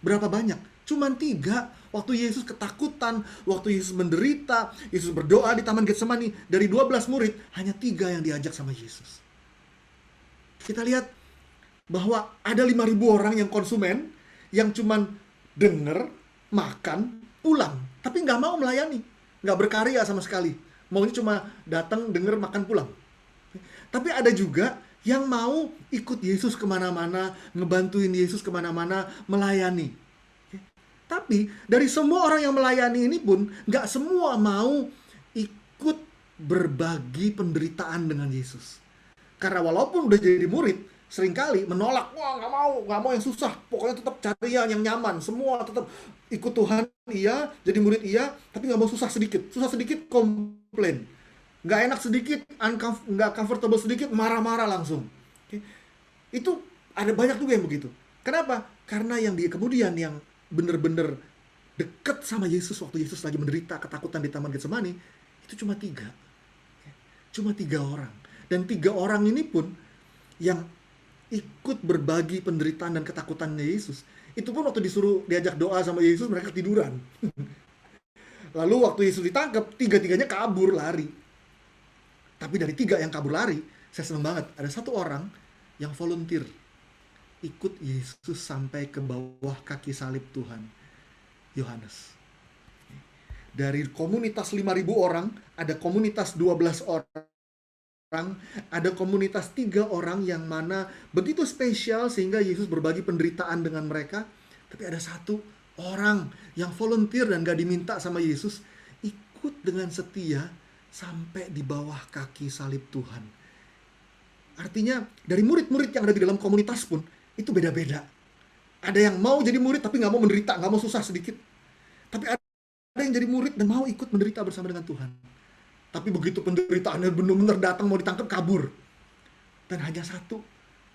Berapa banyak? Cuman 3. Waktu Yesus ketakutan, waktu Yesus menderita, Yesus berdoa di Taman Getsemani, dari 12 murid, hanya 3 yang diajak sama Yesus. Kita lihat bahwa ada 5.000 orang yang konsumen, yang cuman denger, makan, pulang. Tapi nggak mau melayani, nggak berkarya sama sekali. Maunya cuma datang, denger, makan, pulang. Tapi ada juga yang mau ikut Yesus kemana-mana, ngebantuin Yesus kemana-mana, melayani. Tapi dari semua orang yang melayani ini pun nggak semua mau ikut berbagi penderitaan dengan Yesus. Karena walaupun udah jadi murid, seringkali menolak, wah nggak mau yang susah, pokoknya tetap cari yang nyaman, semua tetap ikut Tuhan, iya, jadi murid iya, tapi nggak mau susah sedikit komplain, nggak enak sedikit, nggak comfortable sedikit, marah-marah langsung. Oke. Itu ada banyak juga yang begitu. Kenapa? Karena yang dia kemudian yang bener-bener deket sama Yesus waktu Yesus lagi menderita ketakutan di Taman Getsemani, itu cuma 3. Cuma 3 orang. Dan 3 orang ini pun yang ikut berbagi penderitaan dan ketakutannya Yesus, itu pun waktu disuruh diajak doa sama Yesus, mereka tiduran. Lalu waktu Yesus ditangkap, 3-tiganya kabur lari. Tapi dari 3 yang kabur lari, saya senang banget, ada 1 orang yang volunteer ikut Yesus sampai ke bawah kaki salib Tuhan, Yohanes. Dari komunitas 5.000 orang, ada komunitas 12 orang, ada komunitas 3 orang yang mana begitu spesial sehingga Yesus berbagi penderitaan dengan mereka. Tapi ada 1 orang yang volunteer dan gak diminta sama Yesus, ikut dengan setia sampai di bawah kaki salib Tuhan. Artinya dari murid-murid yang ada di dalam komunitas pun itu beda-beda. Ada yang mau jadi murid tapi gak mau menderita, gak mau susah sedikit. Tapi ada yang jadi murid dan mau ikut menderita bersama dengan Tuhan. Tapi begitu penderitaannya benar-benar datang mau ditangkap, kabur. Dan hanya 1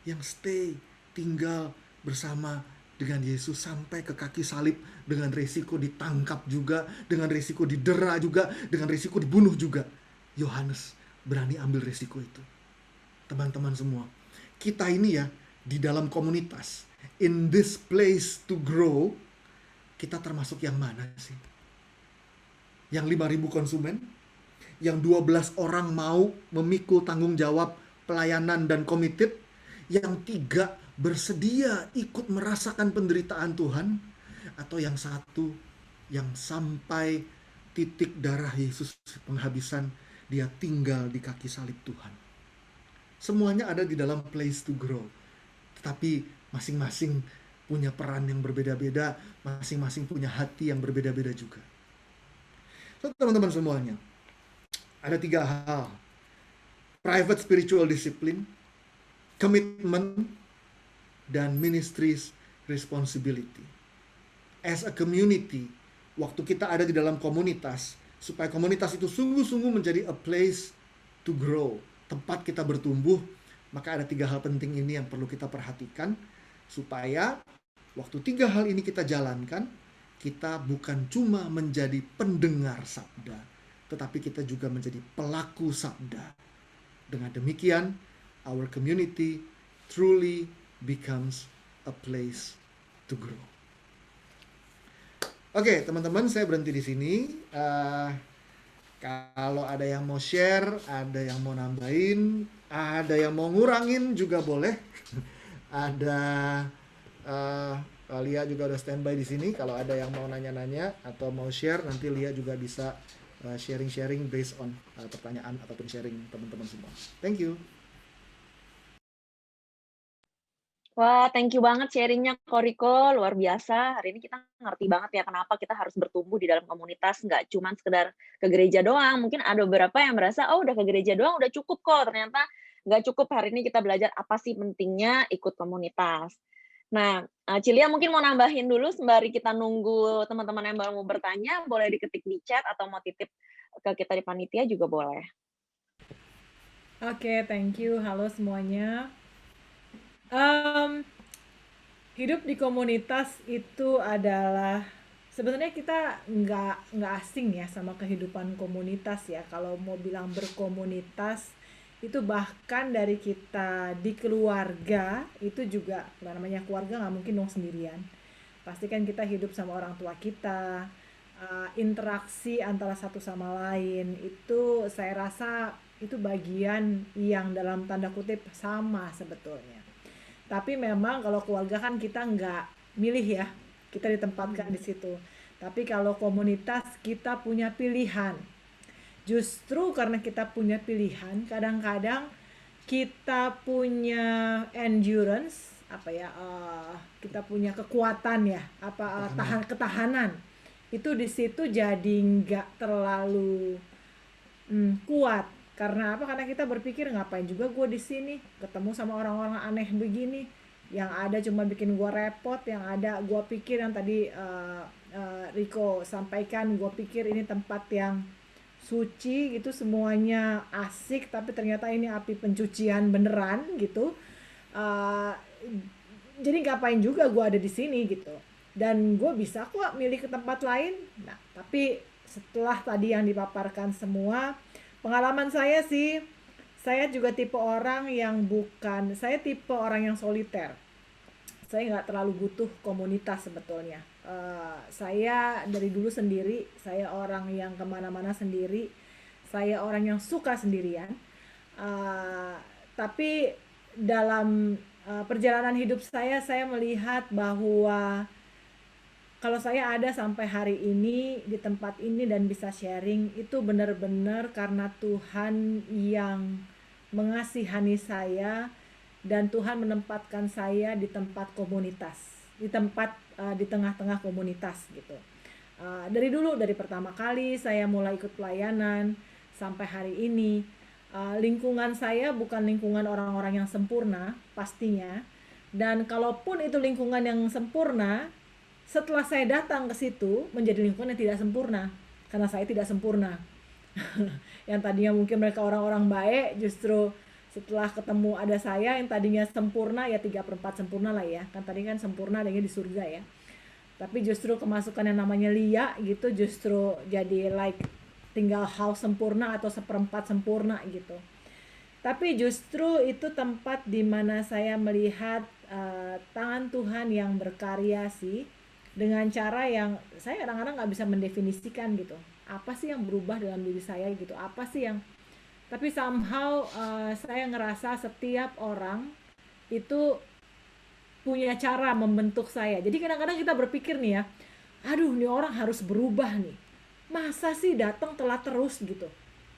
yang stay, tinggal bersama dengan Yesus sampai ke kaki salib, dengan resiko ditangkap juga, dengan resiko didera juga, dengan resiko dibunuh juga. Yohanes berani ambil resiko itu. Teman-teman semua, kita ini ya di dalam komunitas, in this place to grow, kita termasuk yang mana sih? Yang 5.000 konsumen? Yang 12 orang mau memikul tanggung jawab pelayanan dan committed, yang 3 bersedia ikut merasakan penderitaan Tuhan, atau yang 1 yang sampai titik darah Yesus penghabisan, dia tinggal di kaki salib Tuhan. Semuanya ada di dalam place to grow, tetapi masing-masing punya peran yang berbeda-beda, masing-masing punya hati yang berbeda-beda juga. So, teman-teman semuanya, ada 3 hal. Private spiritual discipline, commitment, dan ministries responsibility. As a community, waktu kita ada di dalam komunitas, supaya komunitas itu sungguh-sungguh menjadi a place to grow, tempat kita bertumbuh, maka ada 3 hal penting ini yang perlu kita perhatikan, supaya waktu 3 hal ini kita jalankan, kita bukan cuma menjadi pendengar sabda, tetapi kita juga menjadi pelaku sabda. Dengan demikian, our community truly becomes a place to grow. Oke, teman-teman, saya berhenti di sini. Kalau ada yang mau share, ada yang mau nambahin, ada yang mau ngurangin juga boleh. Ada Lia juga udah standby di sini. Kalau ada yang mau nanya-nanya atau mau share, nanti Lia juga bisa sharing-sharing based on pertanyaan ataupun sharing teman-teman semua. Thank you. Wah, thank you banget sharingnya Koriko, luar biasa. Hari ini kita ngerti banget ya kenapa kita harus bertumbuh di dalam komunitas, nggak cuma sekedar ke gereja doang. Mungkin ada beberapa yang merasa, oh udah ke gereja doang udah cukup kok. Ternyata nggak cukup. Hari ini kita belajar apa sih pentingnya ikut komunitas. Nah, Cilia mungkin mau nambahin dulu sembari kita nunggu teman-teman yang baru mau bertanya, boleh diketik di chat atau mau titip ke kita di panitia juga boleh. Oke, thank you. Halo semuanya. Hidup di komunitas itu adalah sebenarnya kita nggak asing ya sama kehidupan komunitas ya. Kalau mau bilang berkomunitas itu bahkan dari kita di keluarga itu juga namanya keluarga nggak mungkin dong sendirian. Pasti kan kita hidup sama orang tua kita, interaksi antara satu sama lain itu saya rasa itu bagian yang dalam tanda kutip sama sebetulnya. Tapi memang kalau keluarga kan kita nggak milih ya, kita ditempatkan di situ. Tapi kalau komunitas kita punya pilihan. Justru karena kita punya pilihan, kadang-kadang kita punya endurance, kita punya kekuatan ya, ketahanan. Itu di situ jadi nggak terlalu kuat. Karena apa? Karena kita berpikir ngapain juga gue di sini ketemu sama orang-orang aneh begini, yang ada cuma bikin gue repot, yang ada gue pikir yang tadi Riko sampaikan, gue pikir ini tempat yang suci gitu, semuanya asik, tapi ternyata ini api pencucian beneran gitu. Jadi ngapain juga gue ada di sini gitu, dan gue bisa kok milih ke tempat lain. Nah, tapi setelah tadi yang dipaparkan semua, pengalaman saya sih, saya juga tipe orang yang saya tipe orang yang soliter. Saya nggak terlalu butuh komunitas sebetulnya. Saya dari dulu sendiri, saya orang yang kemana-mana sendiri, saya orang yang suka sendirian. Tapi dalam perjalanan hidup saya melihat bahwa kalau saya ada sampai hari ini di tempat ini dan bisa sharing, itu benar-benar karena Tuhan yang mengasihani saya, dan Tuhan menempatkan saya di tempat komunitas, di tengah-tengah komunitas gitu. Dari dulu, dari pertama kali saya mulai ikut pelayanan sampai hari ini, lingkungan saya bukan lingkungan orang-orang yang sempurna pastinya, dan kalaupun itu lingkungan yang sempurna, setelah saya datang ke situ menjadi lingkungan yang tidak sempurna, karena saya tidak sempurna. Yang tadinya mungkin mereka orang-orang baik, justru setelah ketemu ada saya yang tadinya sempurna, ya 3/4 sempurna lah ya, kan tadi kan sempurna adanya di surga ya, tapi justru kemasukan yang namanya Lia gitu, justru jadi tinggal half sempurna atau 1/4 sempurna gitu. Tapi justru itu tempat di mana saya melihat tangan Tuhan yang berkarya sih, dengan cara yang saya kadang-kadang nggak bisa mendefinisikan gitu. Apa sih yang berubah dalam diri saya gitu? Apa sih yang... Tapi somehow saya ngerasa setiap orang itu punya cara membentuk saya. Jadi kadang-kadang kita berpikir nih ya, aduh nih orang harus berubah nih. Masa sih datang telat terus gitu?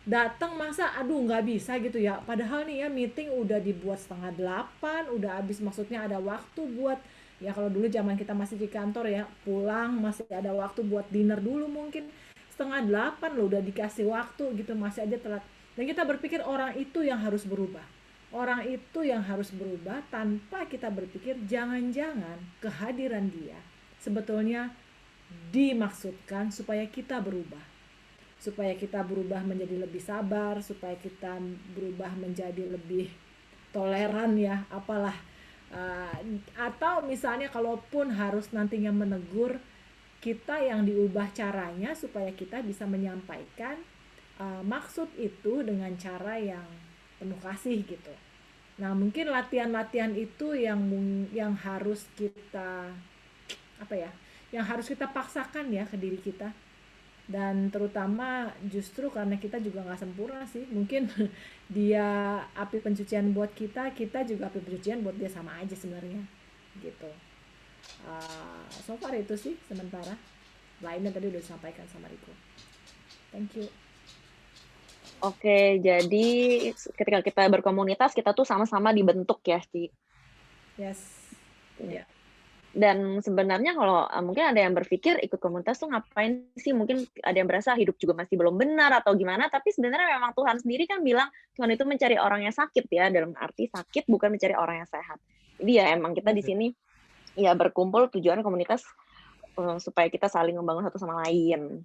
Datang masa aduh nggak bisa gitu ya? Padahal nih ya meeting udah dibuat 7:30, udah habis, maksudnya ada waktu buat... Ya kalau dulu zaman kita masih di kantor ya, pulang masih ada waktu buat dinner dulu, mungkin 7:30 loh udah dikasih waktu gitu, masih aja telat. Dan kita berpikir orang itu yang harus berubah. Orang itu yang harus berubah, tanpa kita berpikir jangan-jangan kehadiran dia sebetulnya dimaksudkan supaya kita berubah. Supaya kita berubah menjadi lebih sabar, supaya kita berubah menjadi lebih toleran ya, apalah. Atau misalnya kalaupun harus nantinya menegur, kita yang diubah caranya supaya kita bisa menyampaikan maksud itu dengan cara yang penuh kasih gitu. Nah mungkin latihan-latihan itu yang harus kita yang harus kita paksakan ya ke diri kita. Dan terutama justru karena kita juga nggak sempurna sih, mungkin dia api pencucian buat kita, kita juga api pencucian buat dia, sama aja sebenarnya gitu. So far itu sih sementara, lainnya tadi udah disampaikan sama Riko. Thank you. Oke, jadi ketika kita berkomunitas, kita tuh sama-sama dibentuk ya, Ci. Yes. Ya. Dan sebenarnya kalau mungkin ada yang berpikir ikut komunitas tuh ngapain sih, mungkin ada yang berasa hidup juga masih belum benar atau gimana, tapi sebenarnya memang Tuhan sendiri kan bilang Tuhan itu mencari orang yang sakit ya, dalam arti sakit bukan mencari orang yang sehat. Jadi ya emang kita di sini ya berkumpul tujuan komunitas supaya kita saling membangun satu sama lain.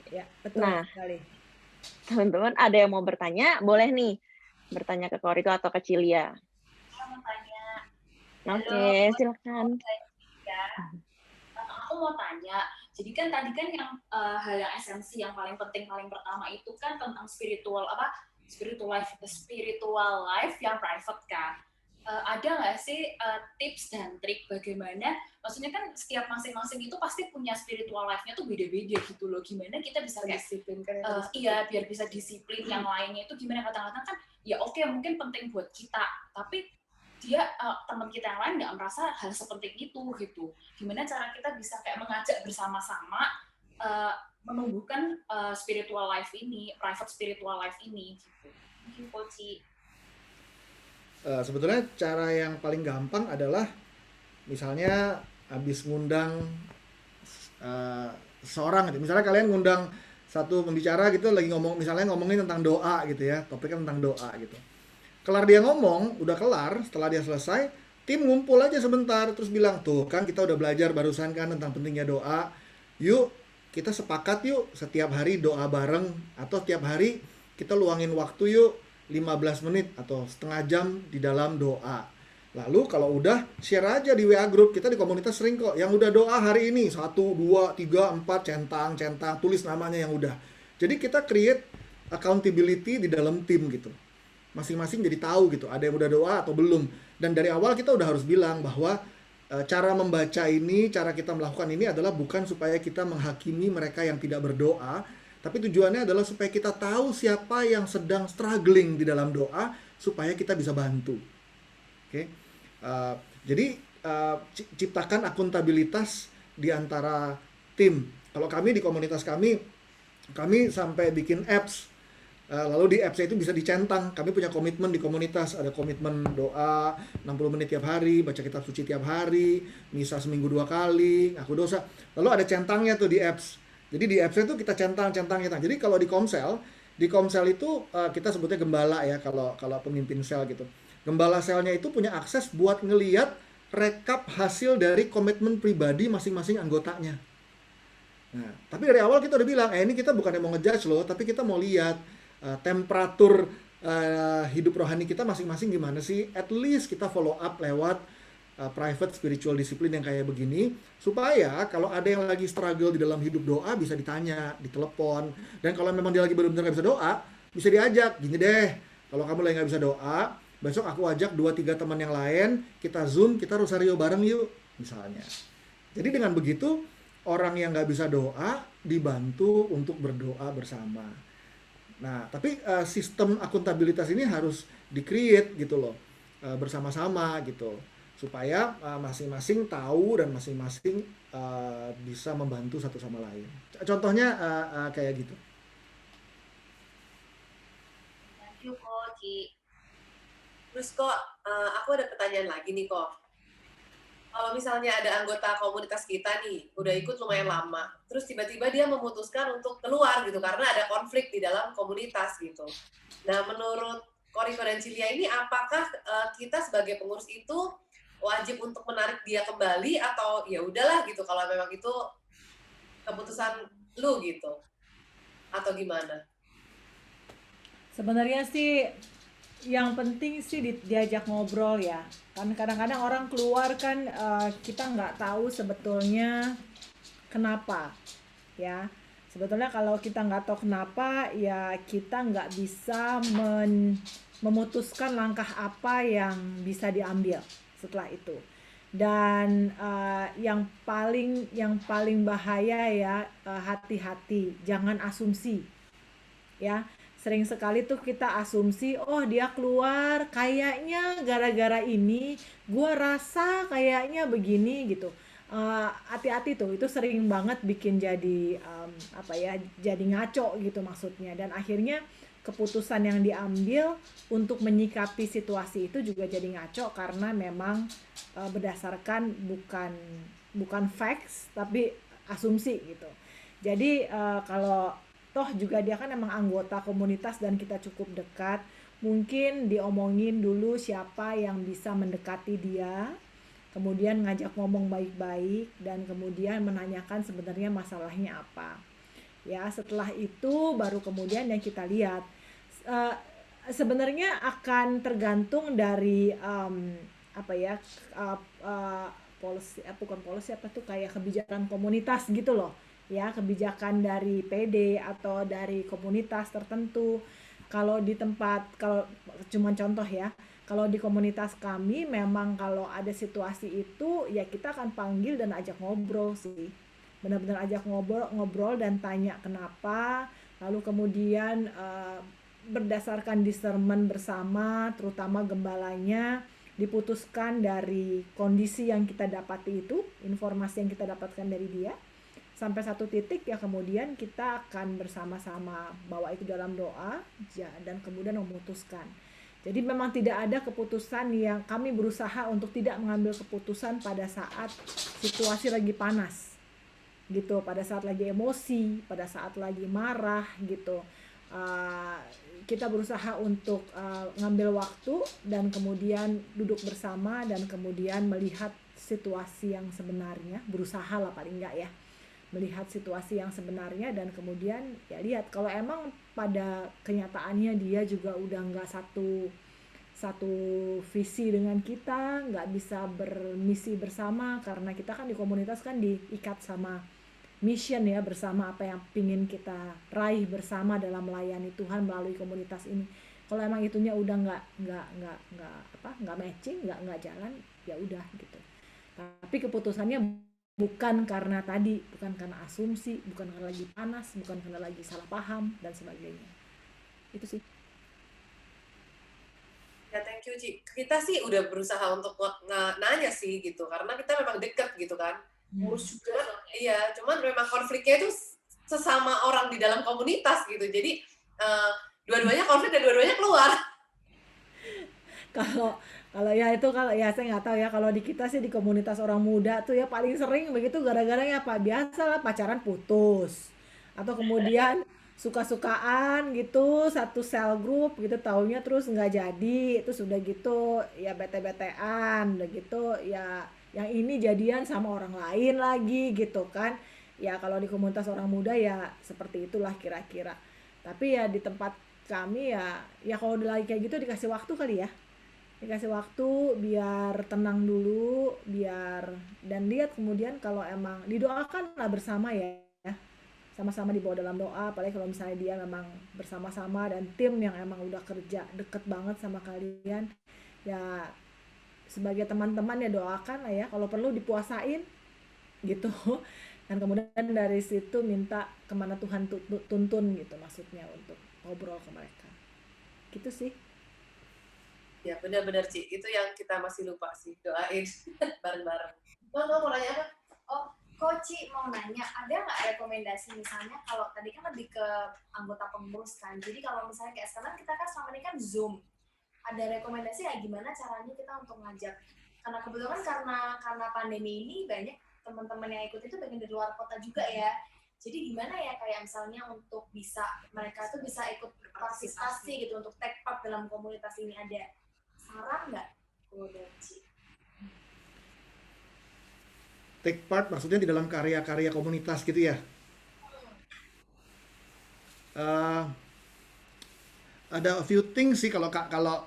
Ya, betul sekali. Teman-teman ada yang mau bertanya, boleh nih bertanya ke Koriko atau ke Cilia. Mau tanya. Oke, silakan. Aku mau tanya, jadi kan tadi kan yang hal yang esensi yang paling penting paling pertama itu kan tentang spiritual life yang private kan. Ada nggak sih tips dan trik bagaimana, maksudnya kan setiap masing-masing itu pasti punya spiritual life-nya tuh beda-beda gitu loh, gimana kita bisa kayak disiplin kan iya biar bisa disiplin yang lainnya itu gimana, kadang-kadang kan ya oke, mungkin penting buat kita tapi dia teman kita yang lain nggak merasa hal seperti itu gitu, gimana cara kita bisa kayak mengajak bersama-sama menumbuhkan spiritual life ini, private spiritual life ini gitu. Mungkin Koci. Sebetulnya cara yang paling gampang adalah misalnya habis ngundang seorang gitu. Misalnya kalian ngundang satu pembicara gitu lagi misalnya ngomongin tentang doa gitu ya, topiknya tentang doa gitu. Kelar dia ngomong, udah kelar, setelah dia selesai, tim ngumpul aja sebentar terus bilang, "Tuh, kan kita udah belajar barusan kan tentang pentingnya doa. Yuk, kita sepakat yuk setiap hari doa bareng, atau setiap hari kita luangin waktu yuk 15 menit atau setengah jam di dalam doa." Lalu kalau udah share aja di WA group, kita di komunitas sering kok yang udah doa hari ini 1, 2, 3, 4 centang, tulis namanya yang udah. Jadi kita create accountability di dalam tim gitu. Masing-masing jadi tahu gitu, ada yang udah doa atau belum. Dan dari awal kita udah harus bilang bahwa cara membaca ini, cara kita melakukan ini adalah bukan supaya kita menghakimi mereka yang tidak berdoa, tapi tujuannya adalah supaya kita tahu siapa yang sedang struggling di dalam doa, supaya kita bisa bantu. Oke, jadi ciptakan akuntabilitas di antara tim. Kalau kami di komunitas kami sampai bikin apps. Lalu di apps itu bisa dicentang. Kami punya komitmen di komunitas, ada komitmen doa 60 menit tiap hari, baca kitab suci tiap hari, misa seminggu 2 kali, ngaku dosa. Lalu ada centangnya tuh di apps. Jadi di apps itu kita centang. Jadi kalau di Komsel itu kita sebutnya gembala ya, kalau pemimpin sel gitu. Gembala selnya itu punya akses buat ngeliat rekap hasil dari komitmen pribadi masing-masing anggotanya. Nah, tapi dari awal kita udah bilang, ini kita bukannya mau ngejudge loh, tapi kita mau lihat temperatur hidup rohani kita masing-masing gimana sih. At least kita follow up lewat private spiritual discipline yang kayak begini, supaya kalau ada yang lagi struggle di dalam hidup doa bisa ditanya, ditelepon. Dan kalau memang dia lagi benar-benar gak bisa doa, bisa diajak, gini deh, kalau kamu lagi gak bisa doa, besok aku ajak 2-3 teman yang lain, kita Zoom, kita rosario bareng yuk, misalnya. Jadi dengan begitu, orang yang gak bisa doa dibantu untuk berdoa bersama. Nah, tapi sistem akuntabilitas ini harus di-create gitu loh, bersama-sama gitu, supaya masing-masing tahu dan masing-masing bisa membantu satu sama lain. Contohnya kayak gitu. Thank you, Koci. Terus kok aku ada pertanyaan lagi nih kok. Kalau misalnya ada anggota komunitas kita nih, udah ikut lumayan lama, terus tiba-tiba dia memutuskan untuk keluar gitu karena ada konflik di dalam komunitas gitu. Nah, menurut Koriko dan Cilia ini, apakah kita sebagai pengurus itu wajib untuk menarik dia kembali atau ya udahlah gitu kalau memang itu keputusan lu gitu, atau gimana? Sebenarnya sih yang penting sih diajak ngobrol ya, kan kadang-kadang orang keluar kan kita nggak tahu sebetulnya kenapa ya. Sebetulnya kalau kita nggak tahu kenapa ya kita nggak bisa memutuskan langkah apa yang bisa diambil setelah itu. Dan yang paling bahaya ya, hati-hati, jangan asumsi ya. Sering sekali tuh kita asumsi, oh dia keluar kayaknya gara-gara ini, gua rasa kayaknya begini gitu. Hati-hati tuh, itu sering banget bikin jadi apa ya, jadi ngaco gitu maksudnya. Dan akhirnya keputusan yang diambil untuk menyikapi situasi itu juga jadi ngaco karena memang berdasarkan bukan facts tapi asumsi gitu. Jadi kalau toh juga dia kan emang anggota komunitas dan kita cukup dekat, mungkin diomongin dulu siapa yang bisa mendekati dia, kemudian ngajak ngomong baik-baik, dan kemudian menanyakan sebenarnya masalahnya apa. Ya, setelah itu baru kemudian yang kita lihat. Sebenarnya akan tergantung dari apa ya, policy, bukan policy, apa tuh, kayak kebijakan komunitas gitu loh. Ya, kebijakan dari PD atau dari komunitas tertentu. Kalau di tempat, kalau cuma contoh ya, kalau di komunitas kami memang kalau ada situasi itu ya kita akan panggil dan ajak ngobrol sih. Benar-benar ajak ngobrol dan tanya kenapa, lalu kemudian berdasarkan discernment bersama, terutama gembalanya, diputuskan dari kondisi yang kita dapati itu, informasi yang kita dapatkan dari dia, sampai satu titik ya kemudian kita akan bersama-sama bawa itu dalam doa dan kemudian memutuskan. Jadi memang tidak ada keputusan yang kami berusaha untuk tidak mengambil keputusan pada saat situasi lagi panas gitu, pada saat lagi emosi, pada saat lagi marah gitu. Kita berusaha untuk ngambil waktu dan kemudian duduk bersama dan kemudian melihat situasi yang sebenarnya, berusaha lah paling enggak ya, melihat situasi yang sebenarnya dan kemudian ya lihat kalau emang pada kenyataannya dia juga udah nggak satu visi dengan kita, nggak bisa bermisi bersama karena kita kan di komunitas kan diikat sama mission ya, bersama apa yang pingin kita raih bersama dalam melayani Tuhan melalui komunitas ini. Kalau emang itunya udah nggak matching, nggak jalan, ya udah gitu. Tapi keputusannya bukan karena tadi, bukan karena asumsi, bukan karena lagi panas, bukan karena lagi salah paham dan sebagainya. Itu sih. Ya, thank you, Ci. Kita sih udah berusaha untuk nanya sih gitu, karena kita memang deket gitu kan. Ngurus juga, iya. Cuman memang konfliknya itu sesama orang di dalam komunitas gitu. Jadi dua-duanya konflik dan dua-duanya keluar. Kalau ya itu, kalau ya saya nggak tahu ya, kalau di kita sih di komunitas orang muda tuh ya paling sering begitu gara-gara ya apa, biasa lah pacaran putus atau kemudian suka-sukaan gitu, satu sel group gitu, taunya terus nggak jadi, terus udah gitu ya bete-betean, udah gitu ya yang ini jadian sama orang lain lagi gitu kan. Ya kalau di komunitas orang muda ya seperti itulah kira-kira. Tapi ya di tempat kami ya kalau udah lagi kayak gitu dikasih waktu kali ya, dikasih waktu biar tenang dulu, biar dan lihat kemudian kalau emang didoakan lah bersama ya, sama-sama dibawa dalam doa, apalagi kalau misalnya dia memang bersama-sama dan tim yang emang udah kerja deket banget sama kalian ya, sebagai teman-teman ya doakan lah ya, kalau perlu dipuasain gitu. Dan kemudian dari situ minta kemana Tuhan tuntun gitu, maksudnya untuk ngobrol ke mereka gitu sih. Ya benar-benar, Ci, itu yang kita masih lupa sih, doain bareng-bareng. Mau nanya apa? Oh, Koci mau nanya, ada nggak rekomendasi misalnya kalau tadi kan lebih ke anggota pengurus kan, jadi kalau misalnya kayak sekarang kita kan selama ini kan Zoom, ada rekomendasi ya gimana caranya kita untuk ngajak, karena kebetulan karena pandemi ini banyak teman-teman yang ikut itu pengen dari luar kota juga ya, jadi gimana ya kayak misalnya untuk bisa mereka tuh bisa ikut partisipasi gitu, untuk take part dalam komunitas ini, ada saran nggak? Take part maksudnya di dalam karya-karya komunitas gitu ya? Ada a few things sih, kalau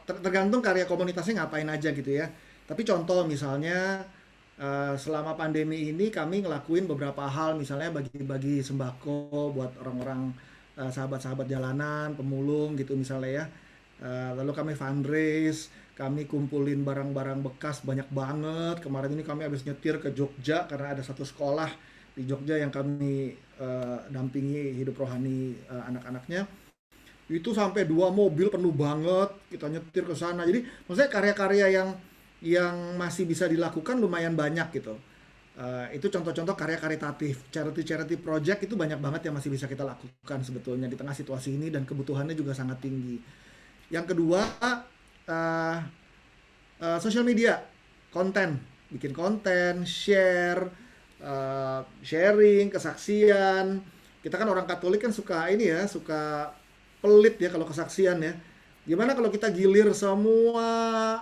tergantung karya komunitasnya ngapain aja gitu ya. Tapi contoh misalnya selama pandemi ini kami ngelakuin beberapa hal, misalnya bagi-bagi sembako buat orang-orang sahabat-sahabat jalanan, pemulung gitu misalnya ya. Lalu kami fundraise, kami kumpulin barang-barang bekas banyak banget. Kemarin ini kami habis nyetir ke Jogja karena ada satu sekolah di Jogja yang kami dampingi hidup rohani anak-anaknya. Itu sampai 2 mobil penuh banget, kita nyetir ke sana. Jadi maksudnya karya-karya yang masih bisa dilakukan lumayan banyak gitu. Itu contoh-contoh karya karitatif, charity project itu banyak banget yang masih bisa kita lakukan sebetulnya di tengah situasi ini, dan kebutuhannya juga sangat tinggi. Yang kedua, social media, konten, bikin konten, sharing, kesaksian. Kita kan orang Katolik kan suka ini ya, suka pelit ya kalau kesaksian ya. Gimana kalau kita gilir semua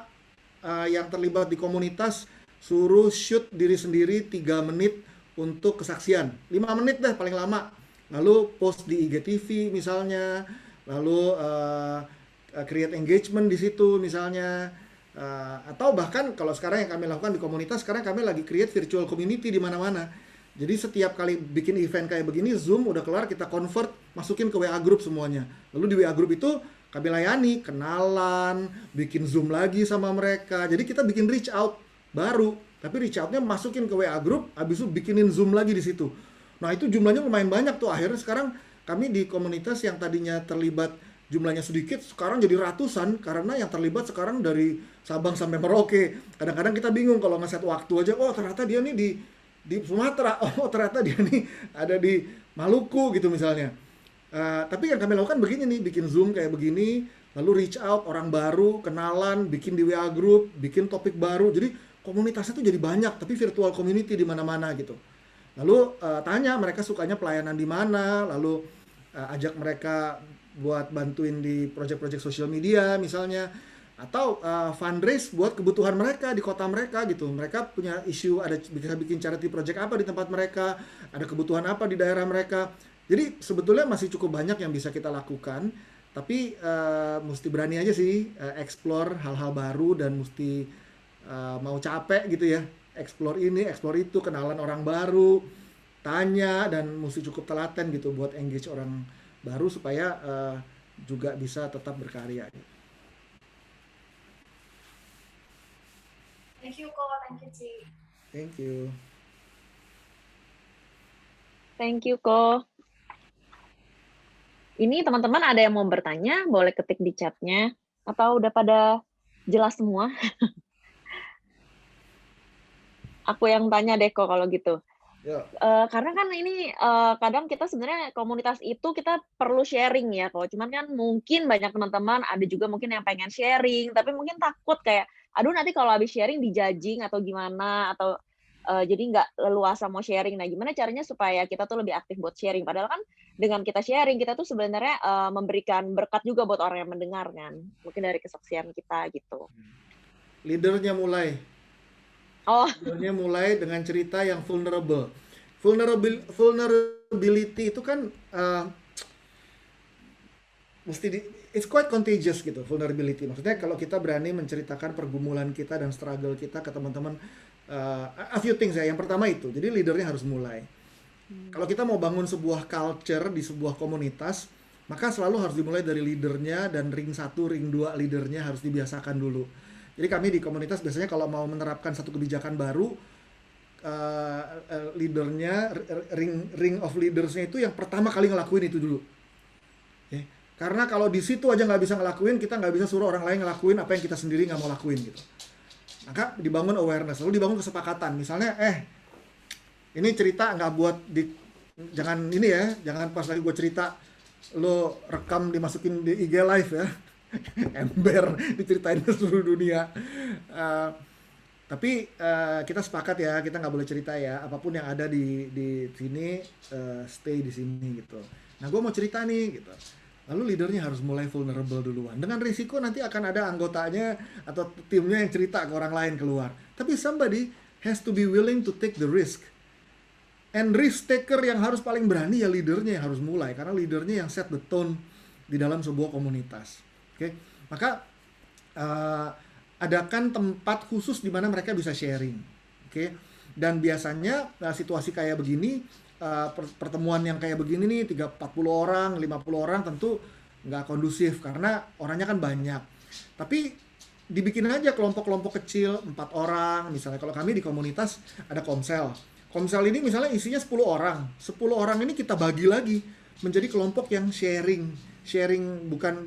yang terlibat di komunitas, suruh shoot diri sendiri 3 menit untuk kesaksian, 5 menit deh paling lama, lalu post di IGTV misalnya, lalu create engagement di situ misalnya, atau bahkan kalau sekarang yang kami lakukan di komunitas, sekarang kami lagi create virtual community di mana-mana. Jadi setiap kali bikin event kayak begini, Zoom udah kelar, kita convert, masukin ke WA group semuanya. Lalu di WA group itu kami layani, kenalan, bikin Zoom lagi sama mereka. Jadi kita bikin reach out baru, tapi reach out-nya masukin ke WA group, habis itu bikinin Zoom lagi di situ. Nah, itu jumlahnya lumayan banyak tuh. Akhirnya sekarang kami di komunitas yang tadinya terlibat jumlahnya sedikit, sekarang jadi ratusan, karena yang terlibat sekarang dari Sabang sampai Merauke. Kadang-kadang kita bingung kalau ngeset waktu aja, oh ternyata dia nih di Sumatera, oh ternyata dia nih ada di Maluku gitu misalnya. Tapi yang kami lakukan begini nih, bikin Zoom kayak begini, lalu reach out orang baru, kenalan, bikin di WA group, bikin topik baru. Jadi komunitasnya tuh jadi banyak, tapi virtual community di mana-mana gitu. Lalu tanya mereka sukanya pelayanan di mana, lalu ajak mereka buat bantuin di project-project sosial media misalnya, atau fundraise buat kebutuhan mereka di kota mereka gitu. Mereka punya isu, ada bisa bikin charity project apa di tempat mereka, ada kebutuhan apa di daerah mereka. Jadi sebetulnya masih cukup banyak yang bisa kita lakukan, tapi mesti berani aja sih explore hal-hal baru, dan mesti mau capek gitu ya, explore ini, explore itu, kenalan orang baru, tanya, dan mesti cukup telaten gitu buat engage orang baru supaya juga bisa tetap berkarya. Thank you, Ko. Thank you, Ci. Thank you. Thank you, Ko. Ini teman-teman ada yang mau bertanya, boleh ketik di chatnya, atau udah pada jelas semua? Aku yang tanya deh kok kalau gitu. Ya. Karena kan ini kadang kita sebenarnya komunitas itu kita perlu sharing ya kok. Cuman kan mungkin banyak teman-teman ada juga mungkin yang pengen sharing, tapi mungkin takut kayak, aduh nanti kalau habis sharing dijudging atau gimana, atau jadi nggak leluasa mau sharing. Nah gimana caranya supaya kita tuh lebih aktif buat sharing? Padahal kan dengan kita sharing, kita tuh sebenarnya memberikan berkat juga buat orang yang mendengar kan. Mungkin dari kesaksian kita gitu. Leadernya mulai. Leadernya mulai dengan cerita yang vulnerable. Vulnerability itu kan it's quite contagious gitu, vulnerability. Maksudnya kalau kita berani menceritakan pergumulan kita dan struggle kita ke teman-teman, a few things ya. Yang pertama itu, jadi leadernya harus mulai. Kalau kita mau bangun sebuah culture di sebuah komunitas, maka selalu harus dimulai dari leadernya, dan ring 1, ring 2 leadernya harus dibiasakan dulu. Jadi kami di komunitas biasanya kalau mau menerapkan satu kebijakan baru, leadernya, ring of leadersnya itu yang pertama kali ngelakuin itu dulu. Okay. Karena kalau di situ aja nggak bisa ngelakuin, kita nggak bisa suruh orang lain ngelakuin apa yang kita sendiri nggak mau lakuin gitu. Maka dibangun awareness, lalu dibangun kesepakatan. Misalnya, ini cerita nggak buat jangan ini ya, jangan pas lagi gue cerita lo rekam dimasukin di IG live ya. Ember diceritain ke seluruh dunia. Tapi kita sepakat ya, kita nggak boleh cerita ya, apapun yang ada di sini stay di sini gitu. Nah gue mau cerita nih gitu. Lalu leadernya harus mulai vulnerable duluan. Dengan risiko nanti akan ada anggotanya atau timnya yang cerita ke orang lain keluar. Tapi somebody has to be willing to take the risk. And risk taker yang harus paling berani ya leadernya yang harus mulai, karena leadernya yang set the tone di dalam sebuah komunitas. Oke, maka adakan tempat khusus di mana mereka bisa sharing. Oke, dan biasanya situasi kayak begini, pertemuan yang kayak begini nih 40 orang, 50 orang tentu nggak kondusif karena orangnya kan banyak. Tapi dibikin aja kelompok-kelompok kecil, 4 orang, misalnya kalau kami di komunitas ada komsel. Komsel ini misalnya isinya 10 orang. 10 orang ini kita bagi lagi menjadi kelompok yang sharing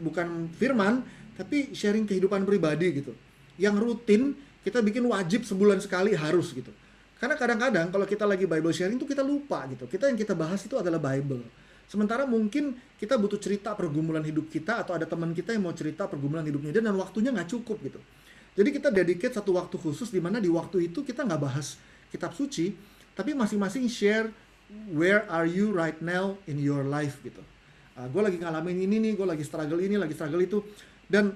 bukan firman, tapi sharing kehidupan pribadi gitu. Yang rutin kita bikin wajib sebulan sekali harus gitu. Karena kadang-kadang kalau kita lagi Bible sharing tuh kita lupa gitu. Yang kita bahas itu adalah Bible. Sementara mungkin kita butuh cerita pergumulan hidup kita, atau ada teman kita yang mau cerita pergumulan hidupnya dia, dan waktunya nggak cukup gitu. Jadi kita dedicate satu waktu khusus di mana di waktu itu kita nggak bahas kitab suci, tapi masing-masing share where are you right now in your life gitu. Gue lagi ngalamin ini nih, gue lagi struggle ini, lagi struggle itu. Dan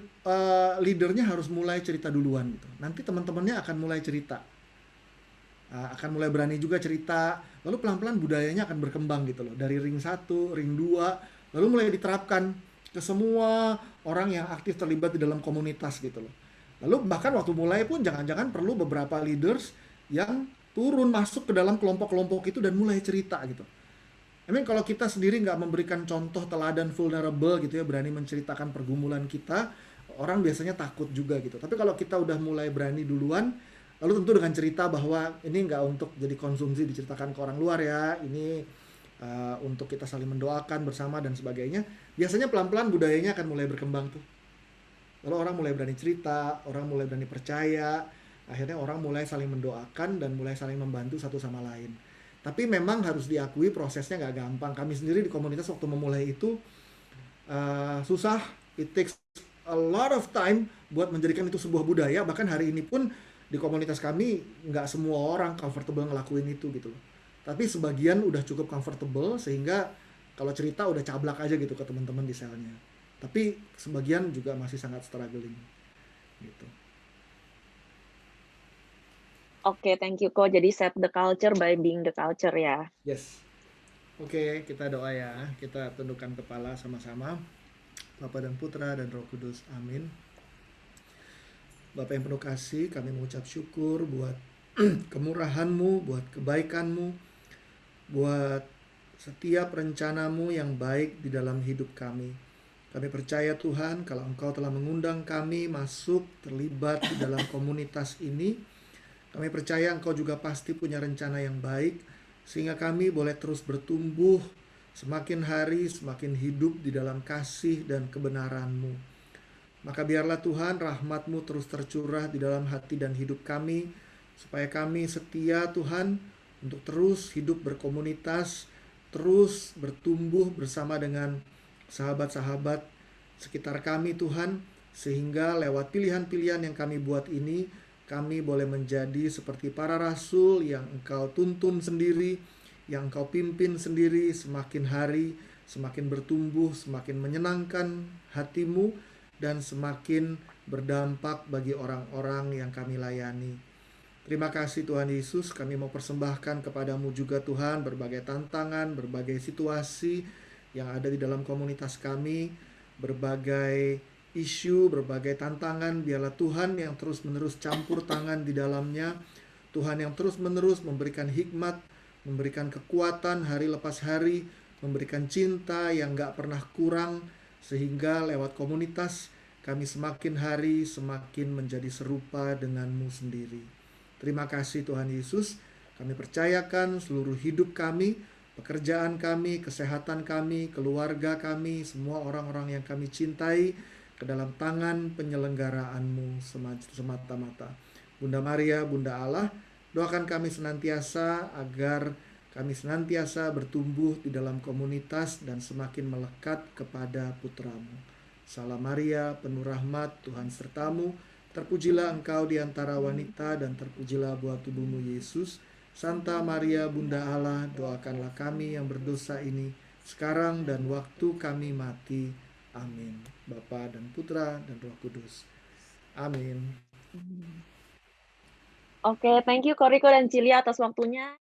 leadernya harus mulai cerita duluan gitu. Nanti teman-temannya akan mulai cerita. Akan mulai berani juga cerita, lalu pelan-pelan budayanya akan berkembang gitu loh, dari ring 1, ring 2, lalu mulai diterapkan ke semua orang yang aktif terlibat di dalam komunitas gitu loh. Lalu bahkan waktu mulai pun jangan-jangan perlu beberapa leaders yang turun masuk ke dalam kelompok-kelompok itu dan mulai cerita gitu. Kalau kita sendiri nggak memberikan contoh teladan vulnerable gitu ya, berani menceritakan pergumulan kita, orang biasanya takut juga gitu. Tapi kalau kita udah mulai berani duluan, lalu tentu dengan cerita bahwa ini nggak untuk jadi konsumsi diceritakan ke orang luar ya, ini untuk kita saling mendoakan bersama dan sebagainya. Biasanya pelan-pelan budayanya akan mulai berkembang tuh. Lalu orang mulai berani cerita, orang mulai berani percaya, akhirnya orang mulai saling mendoakan dan mulai saling membantu satu sama lain. Tapi memang harus diakui prosesnya nggak gampang. Kami sendiri di komunitas waktu memulai itu susah, it takes a lot of time buat menjadikan itu sebuah budaya. Bahkan hari ini pun di komunitas kami nggak semua orang comfortable ngelakuin itu gitu loh. Tapi sebagian udah cukup comfortable sehingga kalau cerita udah cablak aja gitu ke teman-teman di selnya. Tapi sebagian juga masih sangat struggling gitu. Oke, thank you Ko. Jadi set the culture by being the culture ya. Yes. Oke, kita doa ya. Kita tundukkan kepala sama-sama. Bapa dan Putra dan Roh Kudus. Amin. Bapa yang penuh kasih, kami mengucap syukur buat kemurahan-Mu, buat kebaikan-Mu, buat setiap rencana-Mu yang baik di dalam hidup kami. Kami percaya Tuhan, kalau Engkau telah mengundang kami masuk, terlibat di dalam komunitas ini, kami percaya Engkau juga pasti punya rencana yang baik, sehingga kami boleh terus bertumbuh, semakin hari semakin hidup di dalam kasih dan kebenaran-Mu. Maka biarlah Tuhan rahmat-Mu terus tercurah di dalam hati dan hidup kami, supaya kami setia Tuhan untuk terus hidup berkomunitas, terus bertumbuh bersama dengan sahabat-sahabat sekitar kami Tuhan, sehingga lewat pilihan-pilihan yang kami buat ini, kami boleh menjadi seperti para rasul yang Engkau tuntun sendiri, yang Engkau pimpin sendiri, semakin hari semakin bertumbuh, semakin menyenangkan hati-Mu, dan semakin berdampak bagi orang-orang yang kami layani. Terima kasih Tuhan Yesus, kami mau persembahkan kepadamu juga Tuhan berbagai tantangan, berbagai situasi yang ada di dalam komunitas kami, berbagai isu, berbagai tantangan. Biarlah Tuhan yang terus-menerus campur tangan di dalamnya, Tuhan yang terus-menerus memberikan hikmat, memberikan kekuatan hari lepas hari, memberikan cinta yang gak pernah kurang, sehingga lewat komunitas kami semakin hari semakin menjadi serupa dengan-Mu sendiri. Terima kasih Tuhan Yesus, kami percayakan seluruh hidup kami, pekerjaan kami, kesehatan kami, keluarga kami, semua orang-orang yang kami cintai ke dalam tangan penyelenggaraanmu semata-mata. Bunda Maria, Bunda Allah, doakan kami senantiasa agar kami senantiasa bertumbuh di dalam komunitas dan semakin melekat kepada Putramu. Salam Maria, penuh rahmat, Tuhan sertamu. Terpujilah engkau di antara wanita dan terpujilah buah tubuhmu Yesus. Santa Maria, Bunda Allah, doakanlah kami yang berdosa ini sekarang dan waktu kami mati. Amin. Bapa dan Putra dan Roh Kudus. Amin. Oke, thank you Koriko dan Cilia atas waktunya.